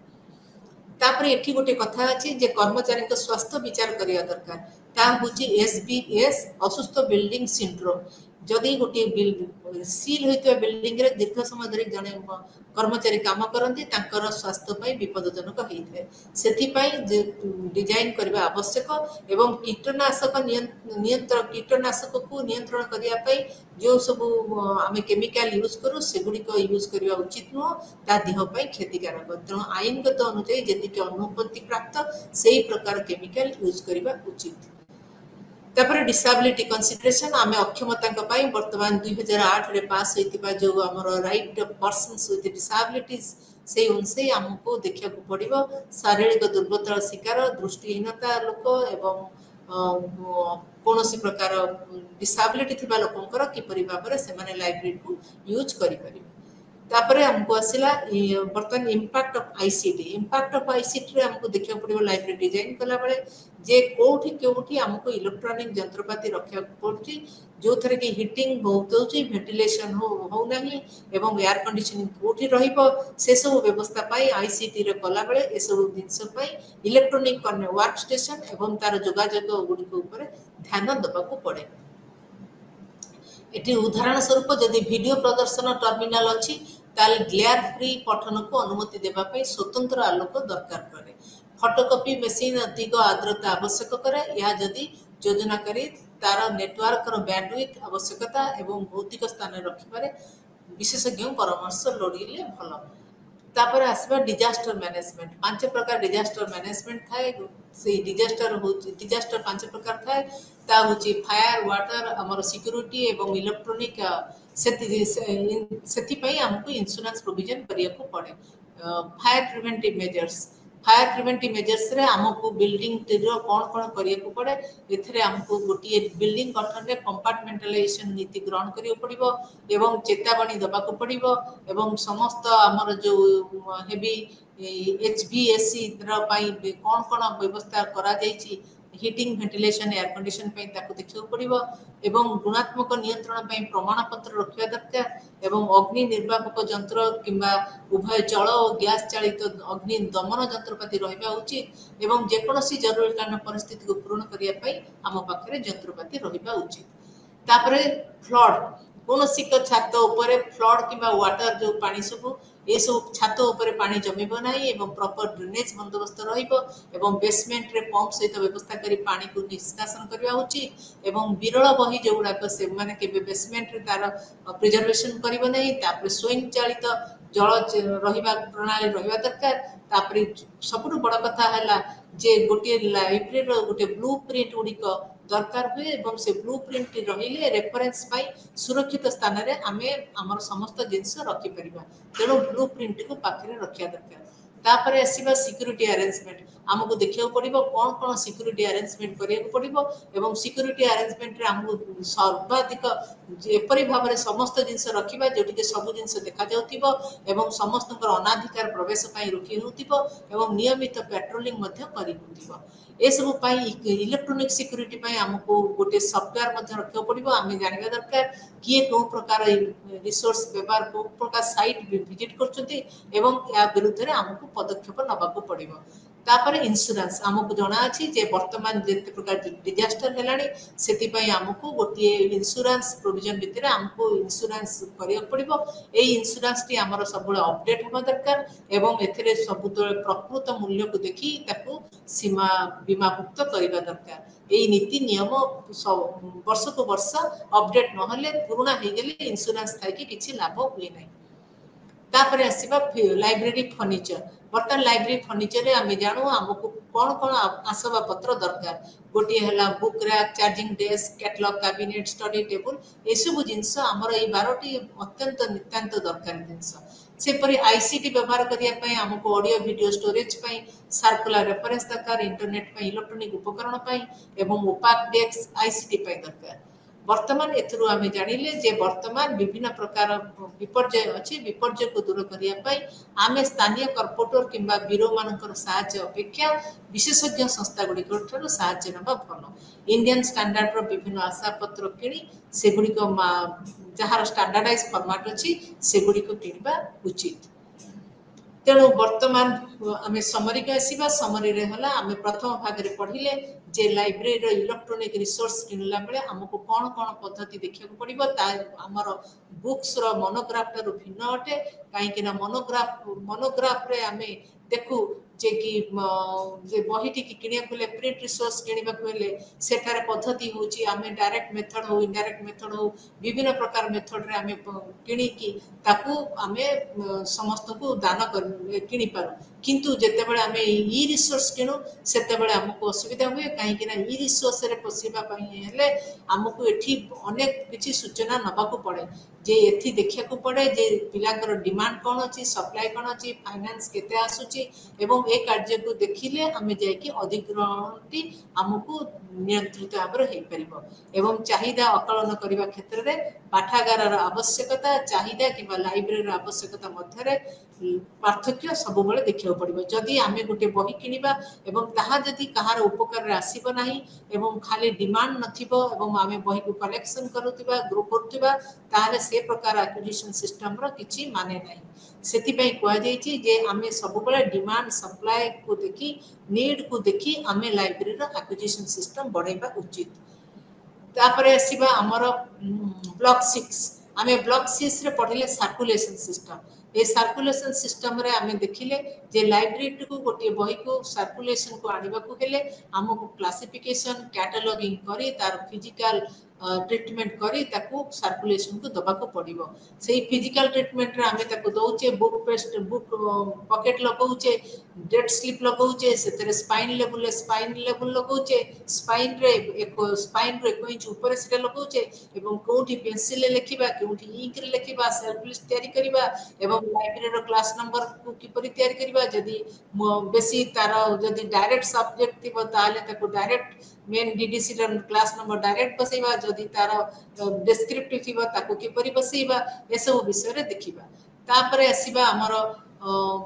तापर एठी गोटे कथा अछि जे कर्मचारी को स्वास्थ्य विचार करिया दरकार ता होची एसबीएस असुस्थ बिल्डिंग सिंड्रोम जदि गोटे सील होइतो बिल्डिंग रे दीर्घ समय धरि जने कर्मचारी काम करंती तांकर स्वास्थ्य पई विपदजनक होइथे सेथि पई डिजाइन करबा आवश्यक एवं कीटनाशक को नियंत्रण करिया पई जो सब आमे केमिकल यूज करू सेगुडी को यूज करबा उचित न ता देह पई क्षतिकारक तेणु आईनगत अनुसार जदि के अनुमति प्राप्त सेही प्रकार केमिकल यूज करबा उचित तापर डिसेबिलिटी कंसीडरेशन आमे अक्षमता पाई वर्तमान 2008 रे पास होइतिबा जो हमर राइट पर्सन्स विथ डिसेबिलिटीज से उनसे हमको देखिया को पड़िबो शारीरिक दुर्बलता शिकार दृष्टिहीनता लोक एवं कोनोसी प्रकार डिसेबिलिटी थिबा लोकंकर कि परि भाबरे से माने लाइब्रेरी को यूज करि परिबे तापर हमको आसला बर्तमान इम्पैक्ट ऑफ आईसीटी रे हमको देखा पड़ो लाइब्रेरी डिजाइन कला बेले जे कोठी कोठी हमको इलेक्ट्रॉनिक जंत्रपाति रखा पड़ती जो थरे कि हीटिंग बहुत होची वेंटिलेशन हो नहीं एवं एयर कंडीशनिंग कोठी रहिबो से सब व्यवस्था पाई आईसीटी रे कला बेले ए सब जिंस पाई इलेक्ट्रॉनिक वर्क स्टेशन एवं तार जोगाजोग गुडी को ऊपर ध्यान देबा को पड़े एटी उदाहरण स्वरूप जदि वीडियो प्रदर्शन टर्मिनाल अच्छी ताल ग्लेयर फ्री पठन को अनुमति देबा पई स्वतंत्र आलोक दरकार करे फोटोकॉपी मशीन अधिक आर्द्रता आवश्यक करे या जदि योजनाकारी तार नेटवर्क रो बैंडविड्थ आवश्यकता एवं भौतिक स्थान रखि पारे विशेषज्ञ परामर्श लोडिले भलो तापर आसबा डिजास्टर मैनेजमेंट पांच प्रकार डिजास्टर मैनेजमेंट थाए से डिजास्टर पांच प्रकार थाए ता होची फायर वाटर हमर सिक्योरिटी एवं इलेक्ट्रॉनिक सेति पई हमको इंश्योरेंस प्रोविजन करिया को पड़े फायर प्रिवेंटिव मेजर्स रे हमको बिल्डिंग रो कोन करिया को पड़े एथरे हमको गोटिए बिल्डिंग गठन रे कंपार्टमेंटलाइजेशन नीति ग्रहण करियो पड़िबो एवं चेतावनी दबा को पड़िबो एवं समस्त हमर जो हेवी एचवीएसी रो पई कोन व्यवस्था करा जाईची हीटिंग वेंटिलेशन एयर कंडीशन पे ताको देखियो पड़िबो एवं गुणात्मक नियंत्रण पे प्रमाण पत्र रखिया दरकार एवं अग्नि निर्वापक यंत्र किंबा उभय जल और गैस चालित अग्नि दमन यंत्रपाति रहिबा उचित एवं जेकोसी जरूरीकालीन परिस्थिति को पूर्ण करिया पई हम पाखरे यंत्रपाति रहिबा उचित तापरे फ्लड कोनोसी छात ऊपर फ्लड किंबा वाटर जो पानी सब ये सब छात ऊपर पानी जमिबो नाही एवं प्रॉपर ड्रेनेज बंदोबस्त रहिबो एवं बेसमेंट रे पंप सहित व्यवस्था करी पानी को निष्कासन करबा उचित एवं विरल बही जोगुडा को से माने के बेसमेंट रे तार प्रिजर्वेशन करबो नाही तापर स्वयं चालित जल रहिबा प्रणाली रहिबा दरकार तापर सबुठ बड़ कथा हला जे गोटे लाइब्रेरी रो गोटे ब्लूप्रिंट उडिको दरकार हुए एवं से ब्लूप्रिंट रहिले रेफरेंस पाई सुरक्षित स्थान रे आमे हमर समस्त जिंस रखि परिबा तेनो ब्लूप्रिंट को पाखरे रखिया दरकार तापर आसीबा सिक्योरिटी अरेंजमेंट हमको देखियो पड़िबो कोन सिक्योरिटी अरेंजमेंट करिया पड़िबो एवं सिक्योरिटी अरेंजमेंट रे हमको सर्वाधिक एपरि भाव रे समस्त जिंस रखिबा जोटी के सब जिंस देखा जाउतिबो एवं समस्त अनाधिकार प्रवेश पाई रोकी होतिबो एवं नियमित पेट्रोलिंग मध्य करि होतिबो ए सब पाई इलेक्ट्रॉनिक सिक्योरिटी पाई हमको गोटे सॉफ्टवेयर मध्य रखियो पड़िबो आमे जानिबा दरकार किए को प्रकार रिसोर्स व्यवहार को प्रकार साइट विजिट करछथि एवं या विरुद्ध रे हमको पदक्षेप नबा को पड़िबो तापर इंश्योरेंस हमको जना अछि जे वर्तमान जेते प्रकार डिजास्टर हेलानी सेति पई हमको गोटे इंश्योरेंस प्रोविजन भितरे हमको इंश्योरेंस करियो पड़िबो ए इंश्योरेंस टी हमर सबले अपडेट होबा दरकार एवं एथिरे सबुतो प्रकृत मूल्य को देखि ताको सीमा बीमाभुक्त करिबा दरकार ए नीति नियम वर्ष को वर्ष अपडेट नहले पुराना हे गेले इंश्योरेंस थाई कि किछि लाभ हुए नै तापर आसीबा लाइब्रेरी फर्नीचर बर्तमान लाइब्रेरी फर्नीचर रे आमे जानो हमको कोन आसबा पत्र दरकार गोटे हला book rack charging desk catalogue cabinet study table ए सब जिंस हमर ए 12टी अत्यंत नितांत दरकार जिंस सेपरि आईसीटी व्यवहार करिया पई हमको ऑडियो वीडियो स्टोरेज पई सर्कुलर रेफरेंस दरकार इंटरनेट पई इलेक्ट्रॉनिक उपकरण पई एवं ओपाक डेस्क आईसीटी पई दरकार वर्तमान एथरु आमे जानिले जे वर्तमान विभिन्न प्रकार विपर्जय अछि विपर्जय को दूर करिया पई आमे स्थानीय कॉर्पोरेटर किंबा बिरो मानकर सहायता अपेक्षा विशेषज्ञ संस्था गुडी ठरो सहायता नबा भलो इंडियन स्टैंडर्ड रो विभिन्न आशा पत्र किनी से गुडी को जहार स्टैंडर्डाइज फॉर्मेट अछि से गुडी को किनबा उचित तेणु वर्तमान आमे समरी के आसीबा समरी रे हला आमे प्रथम भाग रे पढिले जे लाइब्रेरी रो इलेक्ट्रॉनिक रिसोर्स किनला बेले हमको कोन पद्धति देखिया को पड़िबो ता हमर बुक्स रो मोनोग्राफ रो भिन्न अटे काहे कि ना मोनोग्राफ रे आमे देखु जे कि जे बहिटी की किनिया कोले प्रिंट रिसोर्स किनिबा कोले सेठारे पद्धति होची आमे डायरेक्ट मेथड हो इनडायरेक्ट मेथड हो विभिन्न प्रकार मेथड रे आमे किनि की ताकू आमे समस्त को दान कर किनि पारो किंतु जेते बेले आमे ई रिसोर्स किनु सेते बेले हमको असुविधा हुए काहे कि ना ई रिसोर्स रे पसिबा पई हेले हमको एठी अनेक किछि सूचना नबा को पड़े जे एथि देखिया को पड़े जे पिलाकर डिमांड कोन अछि सप्लाई कोन अछि फाइनेंस केते आसुची एवं ए कार्य को देखिले आम जाकि अधिग्रहणटी आमको नियंत्रित भाव एवं चाहिदा अकलन करने क्षेत्र में पाठागार आवश्यकता चाहिदा कि लाइब्रेरी आवश्यकता मध्य पार्थक्य सब बेले देखा पड़ो जदि आम गोटे बही किणवा एवं ताहा जदि कहार उपकार आसब ना एवं खाली डिमांड नथिबो एवं आम बही को कलेक्शन करुवा ग्रुप करुवा ताहले से प्रकार एक्विजिशन सिस्टम रो किछि माने नाही सेतिपई कुआ जायछि जे आमे सब बेले डिमांड सप्लाई को देखि नीड को देखि आमे लाइब्रेरी रो एक्विजिशन सिस्टम बढ़ाइबा उचित तापर आसीबा हमर ब्लॉक 6 आमे ब्लॉक 6 रे पढ़िले सर्कुलेशन सिस्टम ए सर्कुलेशन सिस्टम रे आमे देखिले जे लाइब्रेरी को गोटे बही को सर्कुलेशन को आनिबा को हेले हमको क्लासिफिकेशन कैटलॉगिंग करी तार फिजिकल ट्रीटमेंट करी ताकू सर्कुलेशन को दबा को पड़िबो सेही फिजिकल ट्रीटमेंट रे आमे ताकू दउचे बुक पेस्ट बुक पॉकेट लगाउचे डेट स्लिप लगाउचे सेतरे स्पाइन लेवल लगाउचे स्पाइन रे एक 1 इंच ऊपर से लगाउचे एवं कोठी पेंसिल ले लिखिबा कोठी इंक रे लिखिबा सेल्फ लिस्ट तैयारी करिबा एवं लाइब्रेरी रो क्लास नंबर को किपरि तैयारी करिबा जदी बेसी तार जदी डायरेक्ट सब्जेक्ट थिबो ताले ताकू direct main DDC class number direct बसैबा जदि तार डिस्क्रिप्टिव थिबा ताकू किपरि बसैबा ए सब विषय रे देखिबा तापरे आसीबा हमर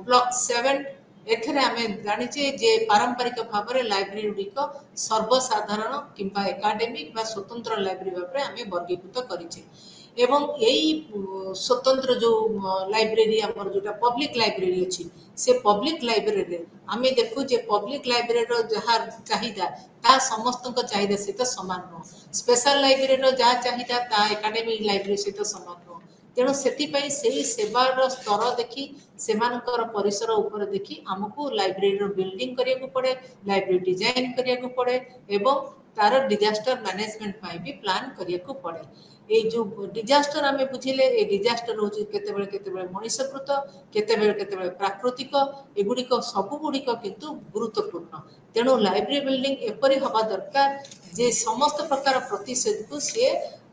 ब्लॉक 7 एथरे आमे जानिचे जे पारंपरिक भाव रे लाइब्रेरी को सर्वसाधारण किंबा एकेडमिक बा स्वतंत्र लाइब्रेरी भाव रे आमे वर्गीकृत करिचे एवं यही स्वतंत्र जो लाइब्रेरी हमर जोटा पब्लिक लाइब्रेरी अछि से पब्लिक लाइब्रेरी आमे देखु जे पब्लिक लाइब्रेरी रो जहा चाहिदा ता समस्त को चाहिदा से तो समान न स्पेशल लाइब्रेरी रो जहा चाहिदा ता एकेडमिक लाइब्रेरी से तो समान न तेणु से सेवार स्तर देखी से परिसर उपर देखी आमको लाइब्रेरी रो बिल्डिंग करिया को पड़े लाइब्रेरी डिजाइन करिया को पड़े एवं तार डिजास्टर मैनेजमेंट भी प्लान करिया को पड़े ए जो डिजास्टर आमे बुझिले ए डिजास्टर होची केतेबेले मनुष्यकृत केतेबेले प्राकृतिक एगुडी को सब गुडी को किंतु गुरुत्वपूर्ण तेणु लाइब्रेरी बिल्डिंग एपरि हवा दरकार जे समस्त प्रकार प्रतिषेध को से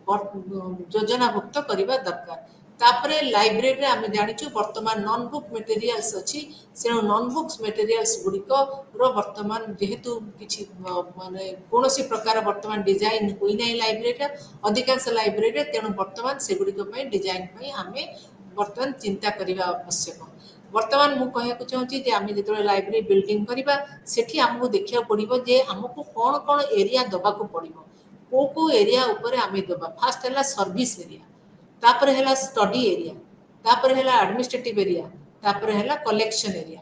योजनाभुक्त करबा दरकार तापरे लाइब्रेरी रे आमे जानिछु वर्तमान नॉन बुक मटेरियल्स अछि से नॉन बुक्स मटेरियल्स गुडी को रो वर्तमान जेहेतु किछि माने कोनोसी प्रकार वर्तमान डिजाइन होई नै लाइब्रेरी रे अधिकांश लाइब्रेरी रे तेणु वर्तमान से गुडी को पय डिजाइन पय आमे वर्तमान चिंता करिबा आवश्यक वर्तमान मु कहया को चाहूची जे आमे जेतो लाइब्रेरी बिल्डिंग करिबा सेठी हमहु देखिया पड़िबो जे हमकु कोन कोन एरिया दबा को पड़िबो को एरिया ऊपर आमे दबा फास्ट हला सर्विस एरिया तापर हला स्टडी एरिया तापर हला एडमिनिस्ट्रेटिव एरिया तापर हला कलेक्शन एरिया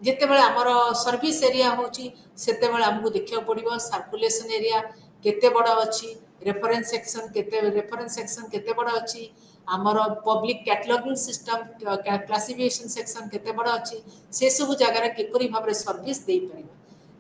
जेते बेले हमर सर्विस एरिया होची सेते बेले हमकु देखिया पड़िबो सर्कुलेशन एरिया केते बडा अछि रेफरेंस सेक्शन केते बडा अछि हमर public cataloguing system classification section केते बडा अछि से सब जगह रे किपरि भाबरे सर्विस देई परिबा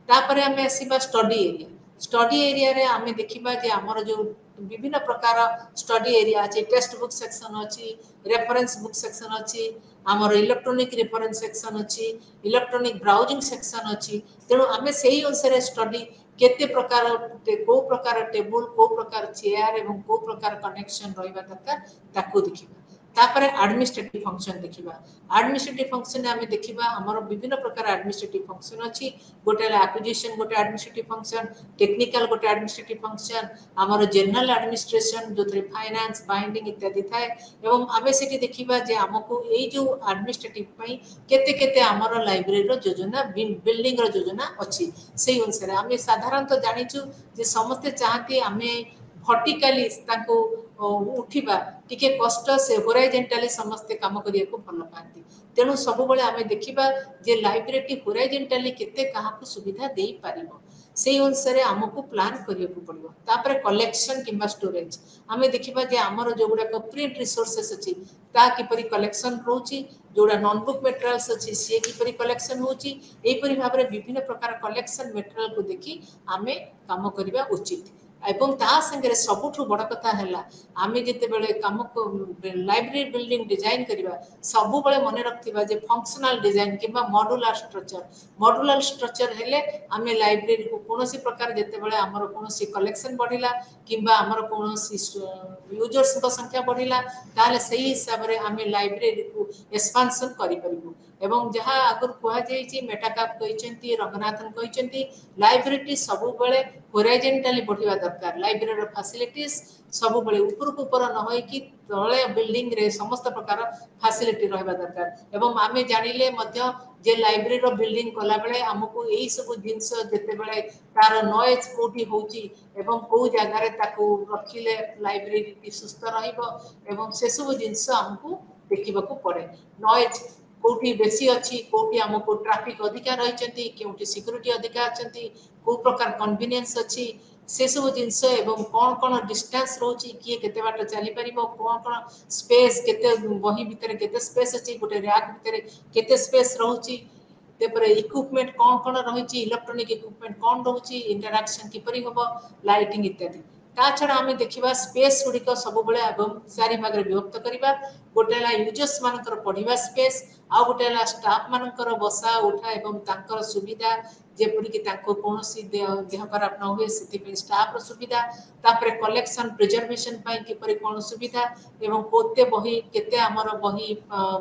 तापर हमें आसीबा स्टडी एरिया रे आमे देखिबा जे हमर जो विभिन्न प्रकार स्टडी एरिया अछि टेक्स्ट बुक सेक्शन अछि रेफरेंस बुक सेक्शन अछि हमर इलेक्ट्रॉनिक रेफरेंस सेक्शन अछि इलेक्ट्रॉनिक ब्राउजिंग सेक्शन अछि तेणु आमे सेही अनुसार स्टडी केते प्रकार को प्रकार टेबल को प्रकार चेयर एवं को प्रकार कनेक्शन रहिबा दरकार ताको देखिबा तापर एडमिनिस्ट्रेटिव फंक्शन देखिबा एडमिनिस्ट्रेटिव फंक्शन हमें देखिबा हमर विभिन्न प्रकार एडमिनिस्ट्रेटिव फंक्शन अछि गोटे एक्विजिशन गोटे एडमिनिस्ट्रेटिव फंक्शन टेक्निकल गोटे एडमिनिस्ट्रेटिव फंक्शन हमर जनरल एडमिनिस्ट्रेशन जो फाइनेंस बाइंडिंग इत्यादि थाए एवं आमे सेठी देखिबा जे हमको एई जो एडमिनिस्ट्रेटिव पई केते केते हमर लाइब्रेरी रो योजना बिल्डिंग रो योजना अछि सेही अनुसार आमे साधारणतः जानिछु जे समस्त चाहती आमे वर्टिकली ताको उठिबा टिके कष्ट से होराइजेंटली समस्त काम करिया को भल पाती तेणु सब बेले आमे देखिबा जे लाइब्रेरी होराइजेंटली केते काहा को सुविधा देई पारिबो सेही अनुसार हमको प्लान करिया को पड़िबो तापर कलेक्शन किबा स्टोरेज आमे देखिबा जे हमर जो गुडा प्रिंट रिसोर्सेस अछि ता किपरि कलेक्शन रोची जोड़ा नॉन बुक मटेरियल्स अछि से किपरि कलेक्शन होची एपरि भाबरे विभिन्न प्रकार कलेक्शन मटेरियल को देखि आमे काम करिबा उचित एवं ता संगे सबुठु बड़ कथा हैला आमे जेते बेले काम लाइब्रेरी बिल्डिंग डिजाइन करिबा सबु बेले मने रखथिबा जे फंक्शनल डिजाइन किबा मॉड्यूलर स्ट्रक्चर हेले आमे लाइब्रेरी को कोनोसी प्रकार जेते बेले हमर कोनोसी कलेक्शन बढ़िला किबा हमर कोनोसी यूजर्स को संख्या बढ़िला ताले सही हिसाब रे आमे लाइब्रेरी को एक्सपेंशन करि परिबो एवं जहाँ आगर कहुई मेटाकाप कहते रंगनाथन कहते लाइब्रेरी सब होराइजेंटाली बढ़िया दरकार लाइब्रेरी फैसिलिटीज सब उपरक उपर न होइकी तले बिल्डिंग रे समस्त प्रकार फैसिलिटी रहा दरकार एवं आमे जानिले मध्य जे लाइब्रेरी बिल्डिंग कला बेले हमको यही सब जिनस जिते बड़े तार नॉइज कोठी होची एवं को जगार ताको रखिले लाइब्रेरी सुस्थ रहिबो एवं से सब जिनस हमको देखिबा को पड़े नॉइज कोठी बेसी अच्छी कोठी हमको ट्रैफिक अधिकार रही केउठी सिक्योरिटी अधिकार अच्छी को प्रकार कन्वीनियंस अच्छी से सब जिनस एवं कौन कौन डिस्टेंस रोची किए केते बाट चली परिबो कौन कौन स्पेस केते बही भितर केते स्पेस अच्छी गोटे रैक भितर केते स्पेस रहउची तेपर इक्विपमेंट कौन कौन रही इलेक्ट्रोनिक इक्विपमेंट कौन रोची इंटरैक्शन किपरि होबो लाइटिंग इत्यादि ता छड़ा आमे देखिबा स्पेस गुड़िक सब बेले एवं चारि भाग रे विभक्त करिबा गोटे ला यूजर्स मानकर पढ़िबा स्पेस आ गोटे ला स्टाफ मानकर बसा उठा एवं तांकर सुविधा जेपरि कि तांको कोनोसी देह खराब न होए सेति पे स्टाफ रो सुविधा तापरे कलेक्शन प्रिजर्वेशन पाई किपरि कोन सुविधा एवं कोते बही केते हमर बही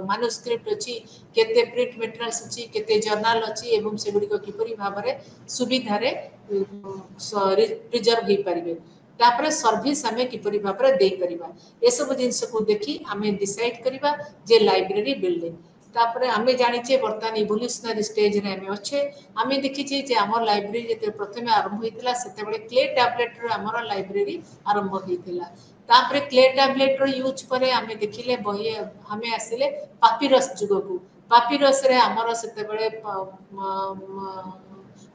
मैन्युस्क्रिप्ट अछि केते प्रिंट मटेरियल्स अछि केते जर्नल अछि एवं से गुड़िक किपरि भाबरे सुविधा रे प्रिजर्व हे परिबे तापरे सर्विस आमे किपरि भाबरे देई परिबा ए सब जिंस को देखि आमे डिसाइड करिबा जे लाइब्रेरी बिल्डिंग तापरे आमे जानिचे वर्तमान इवोल्यूशनरी स्टेज रे आमे अच्छे आमे देखिचे जे हमर लाइब्रेरी जेते प्रथमे आरंभ होइतिला सेते बेले क्ले टैबलेट रे हमर लाइब्रेरी आरंभ होइतिला तापरे क्ले टैबलेट रो यूज करे आमे देखिले बही आमे आसिले पापिरस जुग को पापिरस रे हमर सेते बेले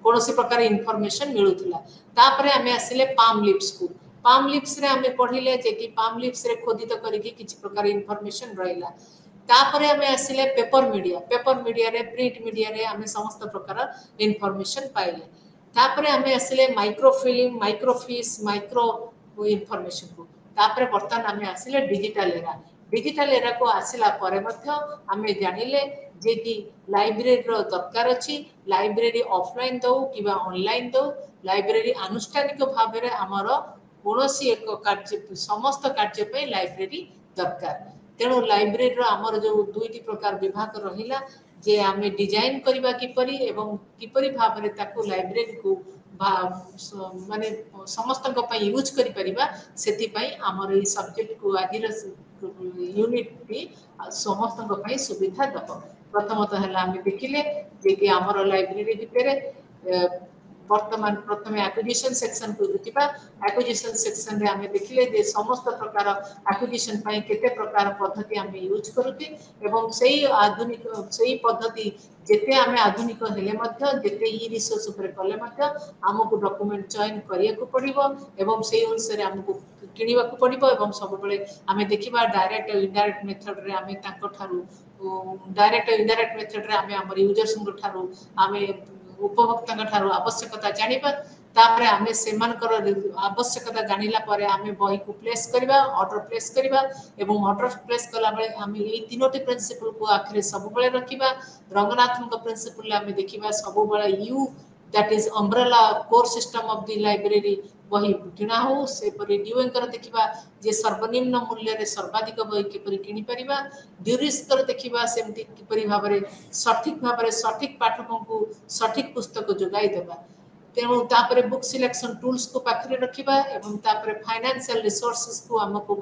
कोनोसी प्रकार इन्फॉर्मेशन मिलुतिला तापरे आमे आसिले पाम लीव्स को पाम लीव्स रे आमे पढिले जे कि पाम लीव्स रे खोदित करिकि किछि प्रकार इन्फॉर्मेशन रहिला तापरे आमे आसिले पेपर मीडिया रे प्रिंट मीडिया रे आमे समस्त प्रकार इन्फॉर्मेशन पाइले तापरे आमे आसिले माइक्रोफिल्म माइक्रोफिश माइक्रो इन्फॉर्मेशन को तापरे वर्तमान आमे आसिले डिजिटल एरा को आसिला परे मध्य आमे जानिले जे कि लाइब्रेरी रो दरकार अछि लाइब्रेरी ऑफलाइन दो किबा ऑनलाइन दो लाइब्रेरी आनुष्ठानिक भाव रे हमर कोनोसी एक कार्य समस्त कार्य पे लाइब्रेरी दरकार तेणु लाइब्रेरी रो हमर जो दुईटी प्रकार विभाग रहिला जे आमे डिजाइन करबा किपरि एवं किपरि भाव रे ताको लाइब्रेरी को माने समस्त यूज करि परिबा सेति पई हमर ई सब्जेक्ट को आदिर यूनिट भी समस्त सुविधा दब प्रथमतः है आम देखिले जे कि हमर लाइब्रेरी भितर वर्तमान प्रथम एक्विजिशन सेक्शन को देखिबा एक्विजिशन सेक्शन रे हमें देखिले जे समस्त प्रकार एक्विजिशन पई केते प्रकार पद्धति हम यूज करूती एवं सेही आधुनिक सेही पद्धति जेते हमें आधुनिक हेले मध्य जेते ई रिसोर्स ऊपर कले मध्य हमको डॉक्यूमेंट चयन करिया को पड़िबो एवं सेही अनुसार हमको किनिबा को पड़िबो एवं सब बेले हमें देखिबा डायरेक्ट इनडायरेक्ट मेथड रे हमें ताको ठारू डायरेक्ट इनडायरेक्ट मेथड रे हमें हमर यूजर्स ठारू हमें उपभोक्ता ठारू आवश्यकता जानिबा तापरे हमें सेमानकर आवश्यकता जानिला परे हमें बही को प्लेस करबा ऑर्डर प्लेस करबा एवं ऑर्डर प्लेस कला बेले हमें ए तीनोटी प्रिंसिपल को आखिर सब बेले रखिबा रंगनाथन को प्रिंसिपल हमें देखिबा सब बेले you that is umbrella core system of the library बही किना हो से परि ड्यूइंग कर देखिबा जे सर्वनिम्न मूल्य रे सर्वाधिक बही किपरि किनि परिबा ड्यूरिस कर देखिबा सेमति किपरि भाबरे सठिक भाबरे सठिक पाठकों को सठिक पुस्तक जोगाई देबा तेणु तापरे बुक सिलेक्शन टूल्स को पाखरे रखिबा एवं तापरे फाइनेंशियल रिसोर्सेस को हमको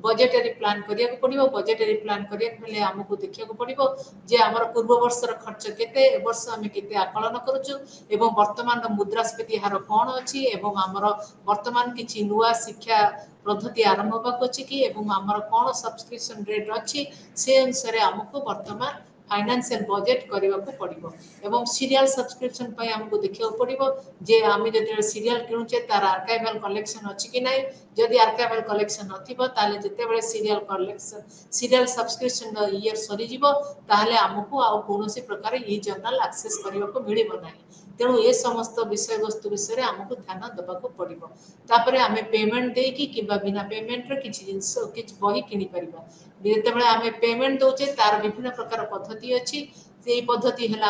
बजेटरी प्लान करिया को पड़िबो बजेटरी प्लान करिया बेले हमको देखिया को पड़िबो जे हमर पूर्व वर्ष र खर्च केते ए वर्ष हम केते आकलन करूछु एवं वर्तमान मुद्रास्फीति हार कोन अछि एवं हमर वर्तमान किछि नुवा शिक्षा पद्धति आरंभ होबाक अछि कि एवं हमर कोन सब्सक्रिप्शन रेट अछि से अनुसार हमको वर्तमान फाइनेंशियल बजेट करबा को पड़िबो एवं सीरियल सब्सक्रिप्शन पय हमको देखिया पड़िबो जे आमी जते सीरियल किनुचे तार आर्काइवल कलेक्शन अछि कि नै जदि आर्काइवल कलेक्शन नथिबो ताले जते बेले serial collection serial subscription year सरी जीवो ताले हमको आ कोनोसी प्रकार ई जर्नल एक्सेस करबा को मिलिबो नै तेणु ए समस्त विषय वस्तु विषय हमको ध्यान देबा को पड़िबो तापरे हमें पेमेंट दे कि किबा बिना पेमेंट रे किछि जिंस किछि बही किनि परिबा जेते बेले हमें पेमेंट दोचे तार विभिन्न प्रकार पद्धति अछि से पद्धति हला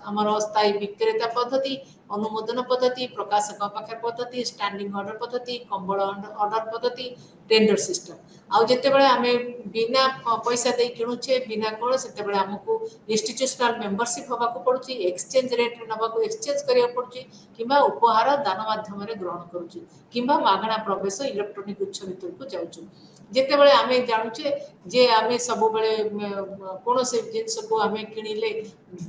हमर अस्थायी विक्रेता पद्धति अनुमोदन पद्धति प्रकाशक पाखे पद्धति स्टैंडिंग ऑर्डर पद्धति कंबल ऑर्डर पद्धति टेंडर सिस्टम आउ जितेबाला आम बिना पैसा दे किणुचे बिना कौन से आमको इंस्टीट्यूशनल मेंबरशिप होगा पड़ुची एक्सचेंज रेट नवाक एक्सचेंज करिया पड़ुची किंबा उपहार दान माध्यम ग्रहण करुची किंबा मागणा प्रवेश इलेक्ट्रोनिक उच्च भितर को जाऊँ जितेबाला आम जानूचे जे आम सब कौन से जिनस को आम किणिले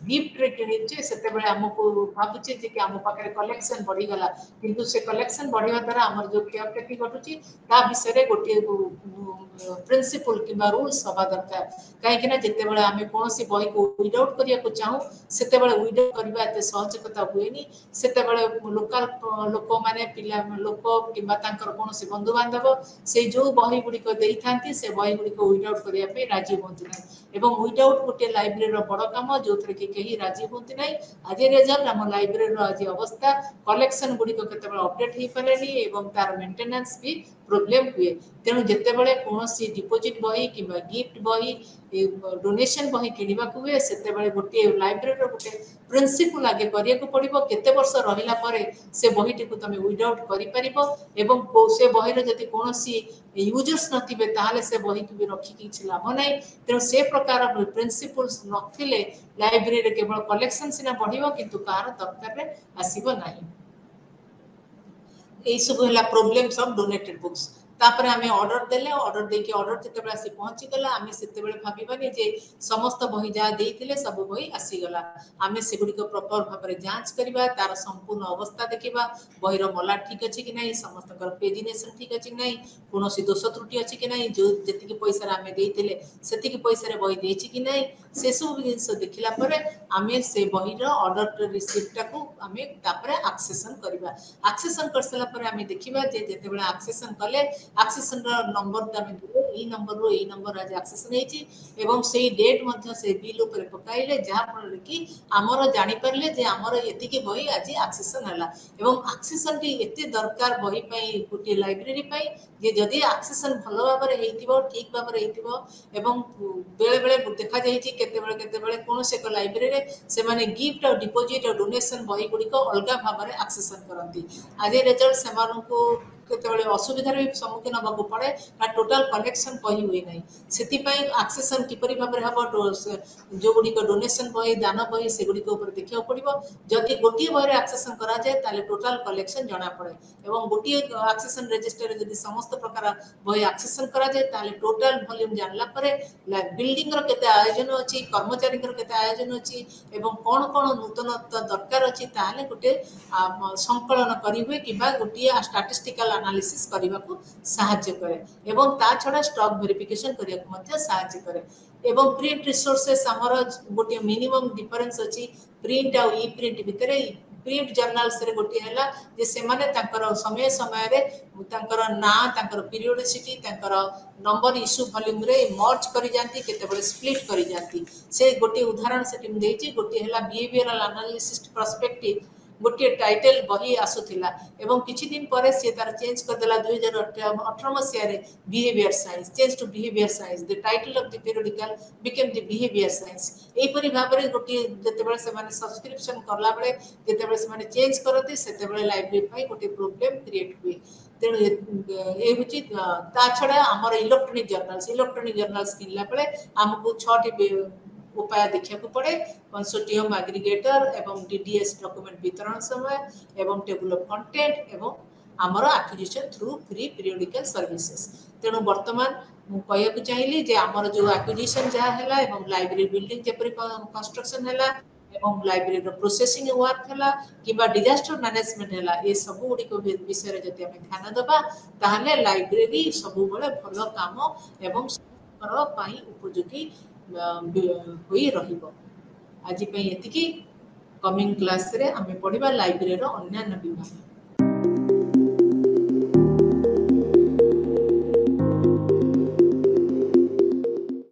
गिफ्ट रे किणीचे से आमको भावुचे कि आम पाखे कलेक्शन बढ़ीगला किंतु से कलेक्शन बढ़िया द्वारा आम जो क्षयक्षति घटुची ता विषय गोटे प्रिंसिपल किंबा रूल्स हवा दरकार कहीं जितेबाला आम कौन बही को विडआउट करने चाहूँ से विडआउट करवा एत सहजकता हुए से लोकाल लोक मैंने पिला लोक कि कौन से बंधु बांधव से जो बही गुड़िक देती से बही गुड़िक विडआउट करने राजी हूँ ना एवं विदआउट गोटे लाइब्रेरी बड़ कम जो थे कि कहीं राजी हूँ ना आज रिजल्ट आम लाइब्रेरी आज अवस्था कलेक्शन गुड़िक के अपडेट हो पारे तार मेंटेनेंस भी प्रोब्लेम हुए तेणु जितेबाला कौन डिपोजिट बही कि गिफ्ट बही डोनेशन बही किणवा हुए से गोटे लाइब्रेरी गोटे प्रिंसिपल आगे करने पड़ो केते वर्ष रहा से बहीटी को तुम विदआउट कर से बहीर जब कौन यूजर्स नथिबे ताहले से बही को भी रखिक किसी लाभ ना तेणु से प्रकार प्रिंसिपल्स नथिले लाइब्रेरी केवल कलेक्शन सीना बढ़िबो किंतु कार दरकार आसीबो नाही यही सब है प्रोब्लेम्स ऑफ डोनेटेड बुक्स तापर आम ऑर्डर देले ऑर्डर देके ऑर्डर जिते आसी पहुँची गला आम से भावानी जे समस्त बही जहाँ देते सब बही आसीगला आम से गुड़िक प्रॉपर भाव में जांच करवा तार संपूर्ण अवस्था देखा बहीर मला ठीक अच्छे कि ना समस्त पेजिनेसन ठीक अच्छे कि ना कौन दोष त्रुटि अच्छी कि ना जो जी पैसा आम देते से पैसा बही देची कि ना से सब जिन देखला आम से बहीर ऑर्डर रिसीप्टा को आम आक्सेसन करवा आक्सेसन कर सारापर आम देखा जिते आक्सेसन कले आक्सेसन नंबर आम ए नंबर रू ए नंबर आज आक्सेसन एवं से डेट से बिल उपर पकाइले जहाँफल कि आमर जानीपारे जे आमर ये बही आज आक्सेसन है एवं आक्सेसन टी एत दरकार बही गोटे लाइब्रेरी जे जदि आक्सेसन भल भाव में ठीक भाव में बेले बेले देखा जाते कौन से एक लाइब्रेरी से गिफ्ट और डिपोजिट और डोनेशन बही गुड़िक अलग भाव में आक्सेसन करती आज रिजल्ट से केतबेले असुविधार सम्मुखीन होगा पड़े टोटाल कलेक्शन बही हुए ना से आक्सेसन किपरि भाव में हम जो गुड़िक डोनेशन बही दान बही से गुड़िक देखा पड़ो जदि गोटे बही आक्सेसन कराए टोटाल कलेक्शन जना पड़े और गोटे आक्सेसन रजिस्टर जब समस्त प्रकार बही आक्सेसन कराए टोटाल वॉल्यूम जानला बिल्डिंग केते आयोजन अच्छी कर्मचारी केते आयोजन अच्छी कौन कौन नूतन दरकार अच्छी गोटे संकलन करेंगे कि गोटे स्टाटिस्टिकल एनालिसिस करने को साहाय्य करे एवं ता छड़ा स्टॉक वेरिफिकेशन करने को साहाय्य करे एवं प्रिंट रिसोर्सेस आमर गोटे मिनिमम डिफरेंस अच्छी प्रिंट आ ई प्रिंट भितर प्रिंट जर्नाल्स रे गोटे है जे से माने तांकर समय समय रे तांकर ना तांकर पीरियोडिसिटी तांकर नंबर इश्यू वॉल्यूम रे मर्ज करी जानती केतेबेले स्प्लिट करी जानती से गोटे उदाहरण से टीम देछि गोटे है बिहेवियरल एनालिसिस पर्सपेक्टिव गोटे टाइटल बही आसूला एवं किछि दिन पर से तार चेंज करदेला 2018 मसीह behaviour science change to behaviour science the title of the periodical became the behaviour science एपरी भाव में गोटे जितेबाला से सब्सक्रिप्शन करला बेले जितेबाला से चेंज करते से लाइब्रेरी गोटे प्रोब्लेम क्रिएट हुए तेणु ये हूँ छड़ा आमर इलेक्ट्रोनिक जर्नाल्स किनला बेले आमको 6 उपाय देखा पड़े कंसोर्टियम एग्रीगेटर एवं डीडीएस डॉक्यूमेंट वितरण समय एवं टेबल ऑफ कंटेंट एवं आमर acquisition through free periodical services तेणु वर्तमान मुझे चाहिए जे आमर जो एक्विजिशन जहाँ है एवं लाइब्रेरी बिल्डिंग जपरी कंस्ट्रक्शन है एवं लाइब्रेरी प्रोसेसिंग वर्क है कि डिजास्टर मैनेजमेंट है ये सब गुड़िक विषय जब आम ध्यान देवा ताहले लाइब्रेरी सब भल काम एवं उपयोगी हुई रहिबो आज एतिकी कमिंग क्लास रे आमे पढ़िबा लाइब्रेरी रो अन्य विभाग।